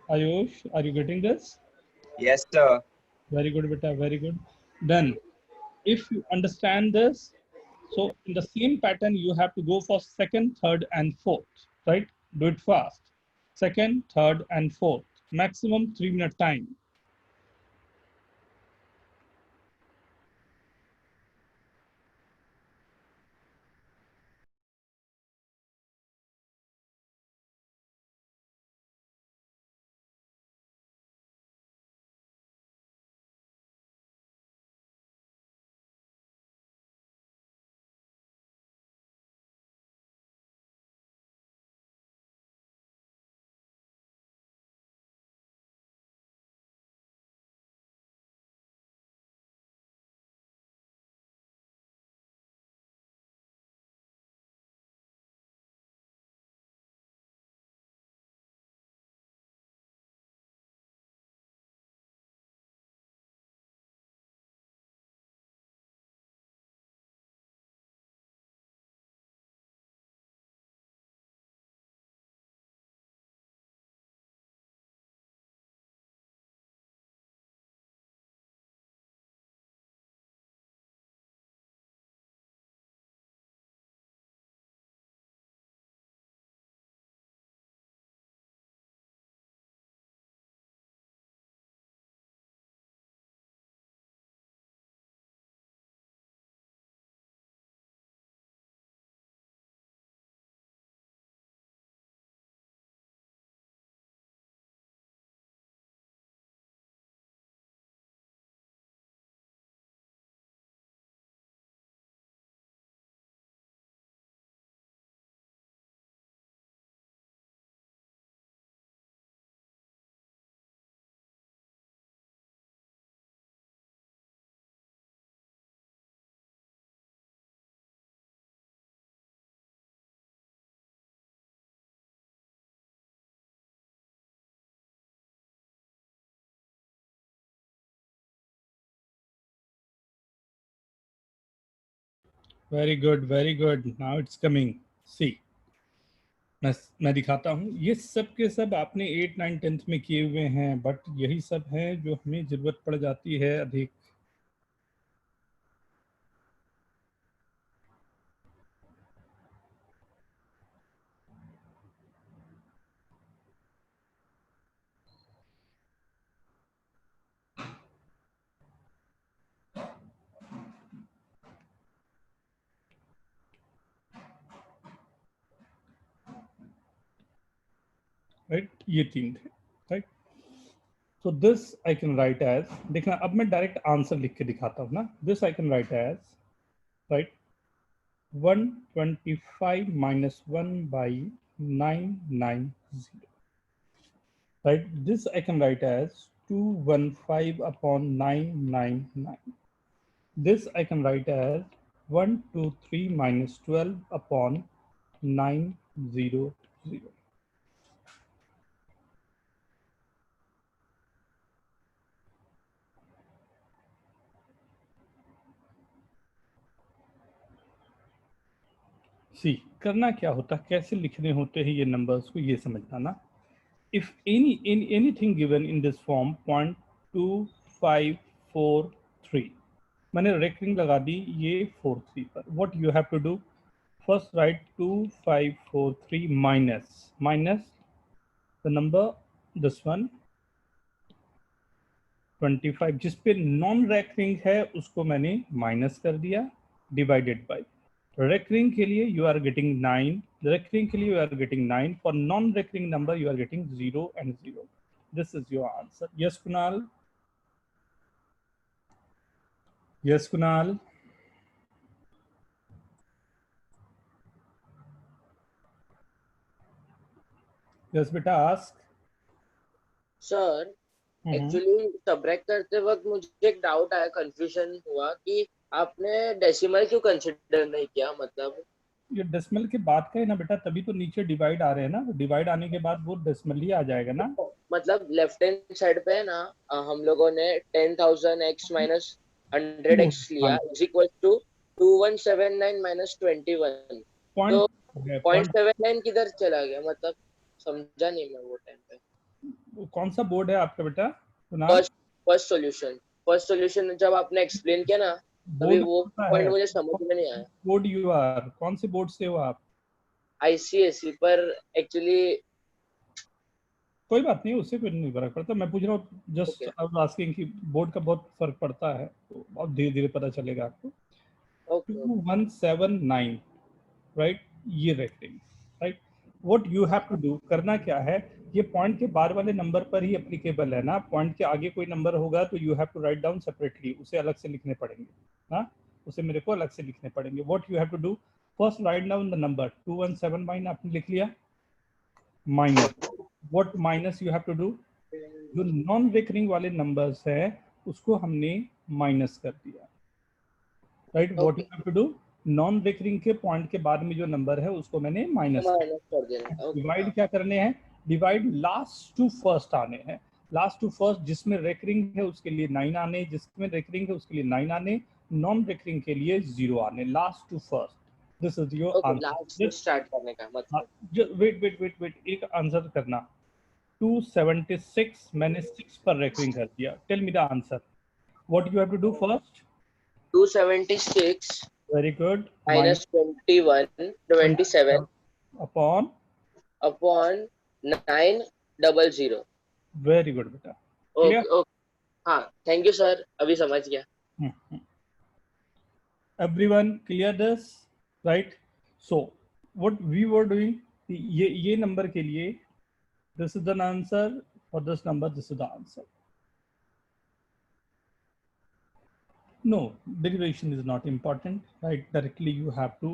Ayush, are you getting this? Yes, sir. Very good, beta, very good. Then, if you understand this, so in the same pattern, you have to go for second, third, and fourth, right? Do it fast. Second, third, and fourth. Maximum 3-minute time. Very good, very good. Now it's coming. See, मैं दिखाता हूँ, ये सब के सब आपने 8, 9, 10th में किए हुए हैं, बट यही सब हैं जो हमें जरूरत पड़ जाती है अधिक. राइट, ये 3 थे. Right, so this I can write as, देखना अब मैं डायरेक्ट आंसर लिख के दिखाता हूँ ना. This I can write as, right, 125 minus 1 by 990. Right, this I can write as 215 upon 999. This I can write as 123 minus 12 upon 900. सी, करना क्या होता, कैसे लिखने होते हैं ये नंबर्स को, ये समझना ना. If anything given in this form 0.2543, मैंने रेकरिंग लगा दी ये 43 पर. What you have to do, first write 2543 minus the number, this one 25, जिस पे नॉन रेकरिंग है उसको मैंने माइनस कर दिया, डिवाइडेड बाय recurring के लिए you are getting 9, recurring के लिए you are getting 9, for non recurring number you are getting 0 and 0. This is your answer. Yes Kunal, yes Kunal, yes beta, ask. Sir actually subtract करते वक्त मुझे एक doubt आया, confusion हुआ कि आपने डेसिमल क्यों कंसिडर नहीं किया. मतलब ये डेसिमल के बाद का है ना बेटा, तभी तो नीचे डिवाइड आ रहे हैं ना. डिवाइड आने के बाद वो डेसिमल ही आ जाएगा ना. मतलब लेफ्ट हैंड साइड पे है ना, हम लोगों ने 10,000 x minus 100x लिया is equal to 2179 minus 21. Point तो है, 0.79 किधर चला गया, मतलब समझा नहीं मैं वो टाइम पे। कौन सा बोर्ड है आपका बेटा? कुणाल, फर्स्ट सॉल्यूशन जब आपने एक्सप्लेन किया ना, तभी बोर्ड वो कौन सा पॉइंट है? मुझे समझ में नहीं आया। बोर्ड यू आर, कौन से बोर्ड से हो आप? ICSE पर एक्चुअली कोई बात नहीं, उससे कुछ नहीं फर्क पड़ता। मैं पूछ रहा हूँ जस्ट Okay. अब आस्किंग कि बोर्ड का बहुत फर्क पड़ता है, तो अब धीरे धीरे पता चलेगा आपको। ओके 2179 राइट, ये rating right. What you have to do, करना क्या है, ये पॉइंट के बाद वाले नंबर पर ही एप्लीकेबल है ना। पॉइंट के आगे कोई नंबर होगा तो you have to write down separately, उसे अलग से लिखने पड़ेंगे। हाँ, उसे मेरे को अलग से लिखने पड़ेंगे। What you have to do, first write down the number 2179 आपने लिख लिया, minus what minus you have to do, जो नॉन रिकरिंग वाले नंबर्स है उसको हमने माइनस कर दिया right. What you have to do, non recurring के पॉइंट के बाद में जो नंबर है उसको मैंने माइनस कर देना। डिवाइड क्या करने हैं, डिवाइड लास्ट टू फर्स्ट आने हैं। लास्ट टू फर्स्ट, जिसमें रेकरिंग है उसके लिए 9 आने, जिसमें रेकरिंग है उसके लिए 9 आने, नॉन रेकरिंग के लिए 0 आने। Last to first, this is your answer. Start करने का मतलब वेट, एक आंसर करना। 276 मैंने 6 पर रेकरिंग कर दिया। Tell me the answer. What you have to do first, 276 very good, minus 27 upon, upon 900। Very good बेटा, ओके क्लियर? हाँ, थैंक यू सर, अभी समझ गया। Everyone clear this, right? So what we were doing, ये number के लिए this is the answer, for this number this is the answer. No, derivation is not important, right? Directly you have to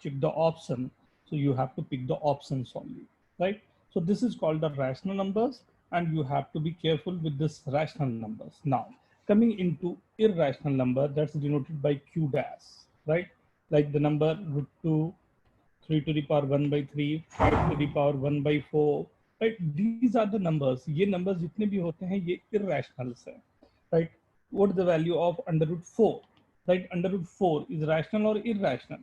check the option, so you have to pick the options only, right? So this is called the rational numbers, and you have to be careful with this rational numbers. Now coming into irrational number, that's denoted by q dash, right? Like the number √2, 3 to the power 1 by 3, 5 to the power 1 by 4, right? These are the numbers. ये numbers जितने भी होते हैं ये irrationals हैं, right? What is the value of under root 4, right? Under root 4 is rational or irrational?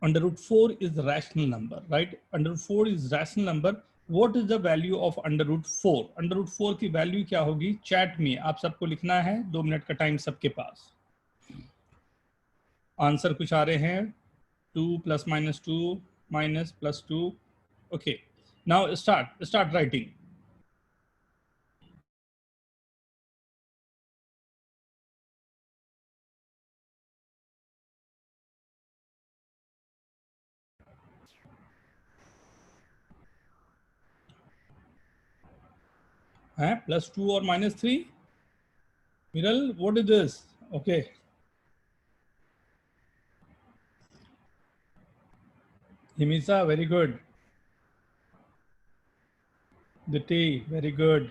Under root 4 is the rational number, right? Under root 4 is rational number. What is the value of under root 4? Under root 4 की value क्या होगी? Chat में आप सबको लिखना है, 2 minute का time सबके पास। आंसर कुछ आ रहे हैं, 2 + -2 -+2। Okay, now start writing. है +2 और -3। Viral, what is this? Okay. Himisa, very good. Diti, very good.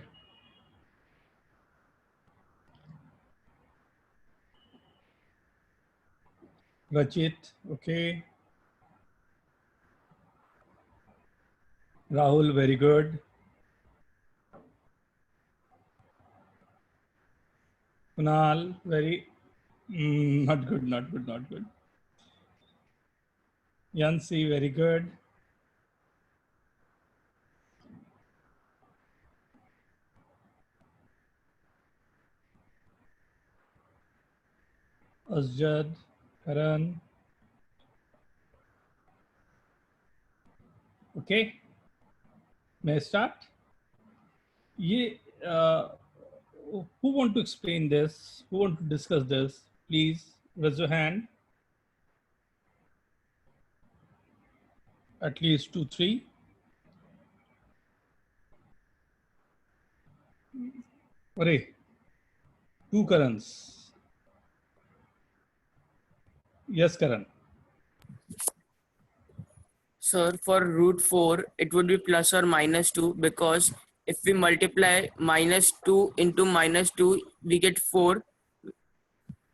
Rachit, okay. Rahul, very good. Kunal, very not good. Yansi, very good. Asjad, Karan. Okay. May I start? Who want to explain this? Who want to discuss this? Please raise your hand. At least 2, 3. Arey, 2 Karans. Yes, Karan. Sir, for √4, it would be plus or -2, because if we multiply -2 into -2, we get 4.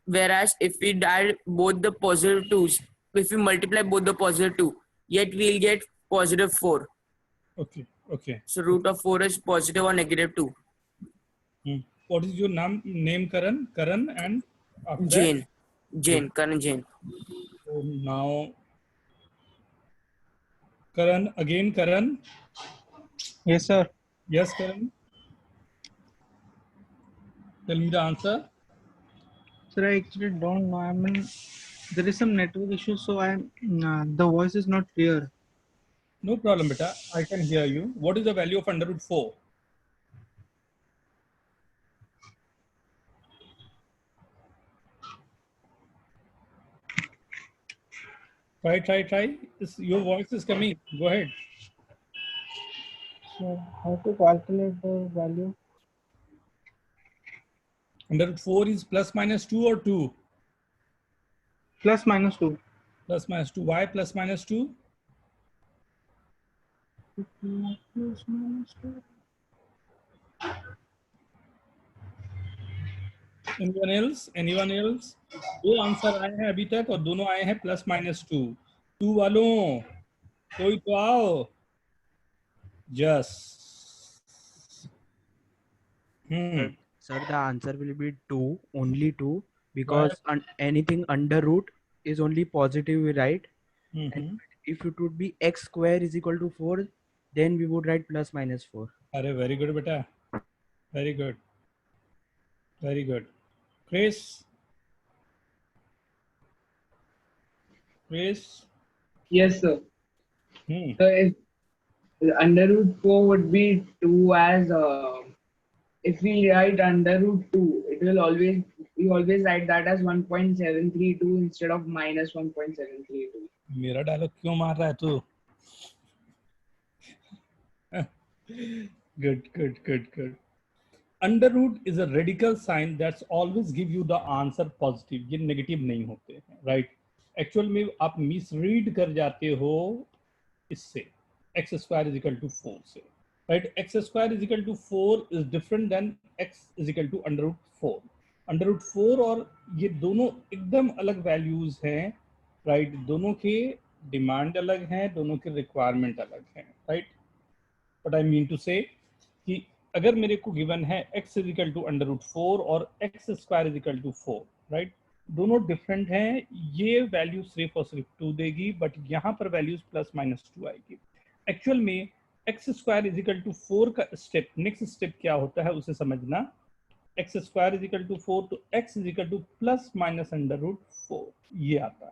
Whereas if we add both the positive 2's, if we multiply both the positive 2, yet we'll get +4. Okay. So root of 4 is positive or -2. What is your name? Karan and after Jane. that? Jane. Karan Jane. So now Karan again. Karan. Yes, sir. Yes, Karan. Tell me the answer. Sir, I actually don't know. I mean, there is some network issue, so the voice is not clear. No problem, beta. I can hear you. What is the value of under root 4? Try. Your voice is coming. Go ahead. So, how to calculate the value? Under root 4 is plus minus 2 or 2? Plus minus 2. Plus minus 2. Why plus minus 2? Plus minus 2. Anyone else? दो answer आए हैं अभी तक और दोनों आए हैं plus minus 2. 2 वालों कोई तो आओ. Just. Sir, the answer will be 2, only 2, because anything under root is only positive, right? And if it would be x square is equal to 4, then we would write plus minus 4. अरे very good बेटा. Very good. Very good. Chris. Yes, sir. So if under root 4 would be 2 as if we write under root 2, we always write that as 1.732 instead of minus 1.732. मेरा dialogue क्यों मार रहा है तू? Good. Under root is a radical sign that's always give you the answer positive. ये negative नहीं होते हैं, right? Actual में आप misread कर जाते हो इससे x square is equal to 4 से, right? X square is equal to 4 is different than x is equal to under root 4. Under root 4 और ये दोनों एकदम अलग values हैं, right? दोनों के demand अलग हैं, दोनों के requirement अलग हैं, right? What I mean to say कि अगर मेरे को गिवन है x is equal to under root 4 और x square is equal to 4, right? दोनों डिफरेंट हैं. ये वैल्यू सिर्फ और सिर्फ 2 देगी, बट यहाँ पर वैल्यूज प्लस माइनस 2 आएगी. एक्चुअल में x square is equal to 4 का स्टेप, नेक्स्ट स्टेप क्या होता है उसे समझना. x square is equal to 4 तो x is equal to plus minus under root 4, ये आता है.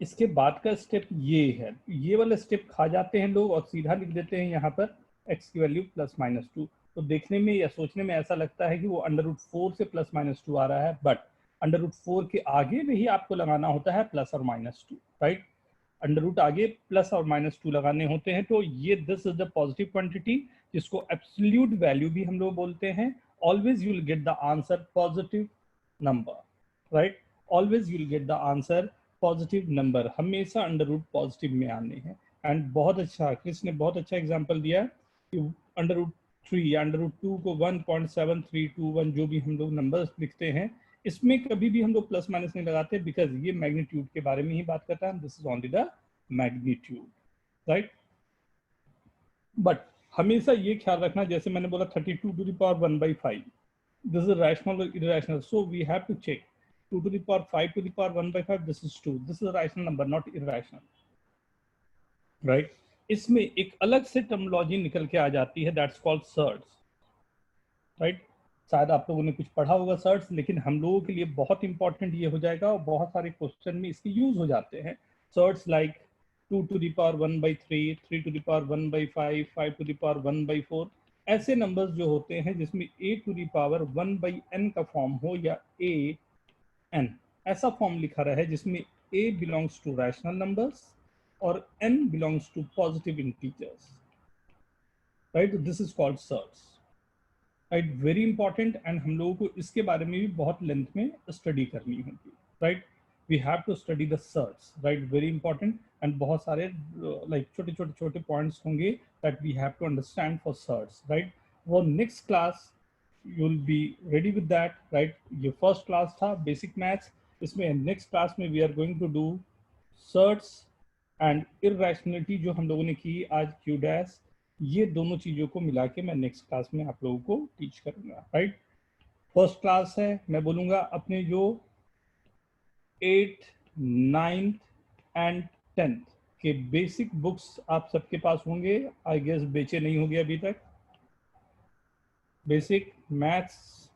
इसके बाद का स्टेप ये है. ये वाला स्टेप खा जाते हैं लोग और सीधा लिख देते हैं यहाँ पर x की वैल्यू प्लस माइनस 2. तो देखने में या सोचने में ऐसा लगता है कि वो अंडर रूट 4 से प्लस माइनस 2 आ रहा है, बट अंडर रूट 4 के आगे में ही आपको लगाना होता है प्लस और माइनस 2, राइट? अंडर रूट आगे प्लस और माइनस 2 लगाने होते हैं. तो ये this is the positive quantity, जिसको एब्सोल्यूट वैल्यू भी हम लोग बोलते हैं. Always you will get the answer positive number, right? Always you will get the answer positive number. हमेशा अंडर रूट पॉजिटिव में आने हैं. एंड बहुत अच्छा, क्रिस ने बहुत अच्छा एग्जांपल दिया कि अंडर रूट 3 या अंडर रूट 2 को 1.7321 जो भी हम लोग नंबर्स लिखते हैं, इसमें कभी भी हम लोग प्लस माइनस नहीं लगाते, बिकॉज ये मैग्नीट्यूड के बारे में ही बात करता है. This is only the magnitude, right? But हमेशा ये ख्याल रखना, जैसे मैंने बोला 32 to the power 1/5, this is rational और irrational, so we have to check 2 to the power 5 to the power 1/5, this is 2. This is a rational number, not irrational, right? इसमें एक अलग से टर्मिनोलॉजी निकल के आ जाती है, दैट्स कॉल्ड सर्ट्स, राइट? शायद आप लोगों ने कुछ पढ़ा होगा सर्ट्स, लेकिन हम लोगों के लिए बहुत इंपॉर्टेंट ये हो जाएगा और बहुत सारे क्वेश्चन में इसके यूज हो जाते हैं. Sorts like 2 to the power 1/3, 3 to the power 1/5, 5 to the power 1/4, ऐसे नंबर्स जो होते हैं जिसमें a to the power 1/n का फॉर्म हो या a n ऐसा फॉर्म लिखा रहा है जिसमें a belongs to rational numbers और n belongs to positive integers, right? This is called surds, right? Very important, and हम लोगों को इसके बारे में भी बहुत लेंथ में स्टडी करनी होगी, right? We have to study the surds, right? Very important, and बहुत सारे like छोटे points होंगे that we have to understand for surds, right? वो next class you will be ready with that, right? ये first class था basic maths, इसमें next class में we are going to do surds and irrationality जो हम लोगों ने की आज Q dash, ये दोनों चीज़ों को मिला के मैं नेक्स्ट क्लास में आप लोगों को टीच करूँगा, राइट। फर्स्ट क्लास है, मैं बोलूँगा अपने जो 8th, 9th एंड 10th के बेसिक बुक्स आप सबके पास होंगे, आई गेस बेचे नहीं होंगे अभी तक। बेसिक मैथ्स,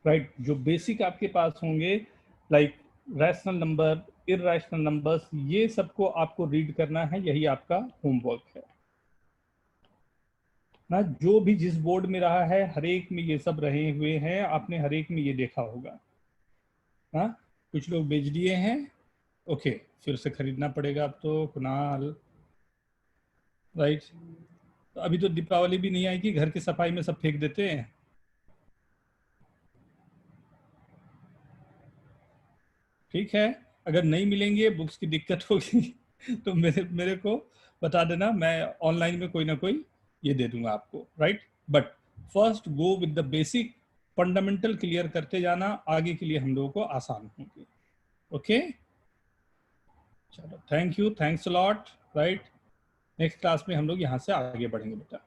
राइट, जो बेसिक आपके पास होंगे like rational number, irrational numbers, ये सबको आपको रीड करना है, यही आपका होमवर्क है ना। जो भी जिस बोर्ड में रहा है हर एक में ये सब रहे हुए हैं, आपने हर एक में ये देखा होगा ना। कुछ लोग बेच दिए हैं, ओके, फिर से खरीदना पड़ेगा अब तो कुणाल, राइट। तो अभी तो दीपावली भी नहीं आएगी, घर की सफाई में सब फेंक देते हैं। ठीक है, अगर नहीं मिलेंगे, बुक्स की दिक्कत होगी तो मेरे को बता देना, मैं ऑनलाइन में कोई ना कोई ये दे दूंगा आपको, right. But first go with the basic, fundamental clear करते जाना, आगे के लिए हम लोगों को आसान होंगे। ओके, चलो, thank you, thanks a lot, right. Next class में हम लोग यहाँ से आगे बढ़ेंगे बेटा।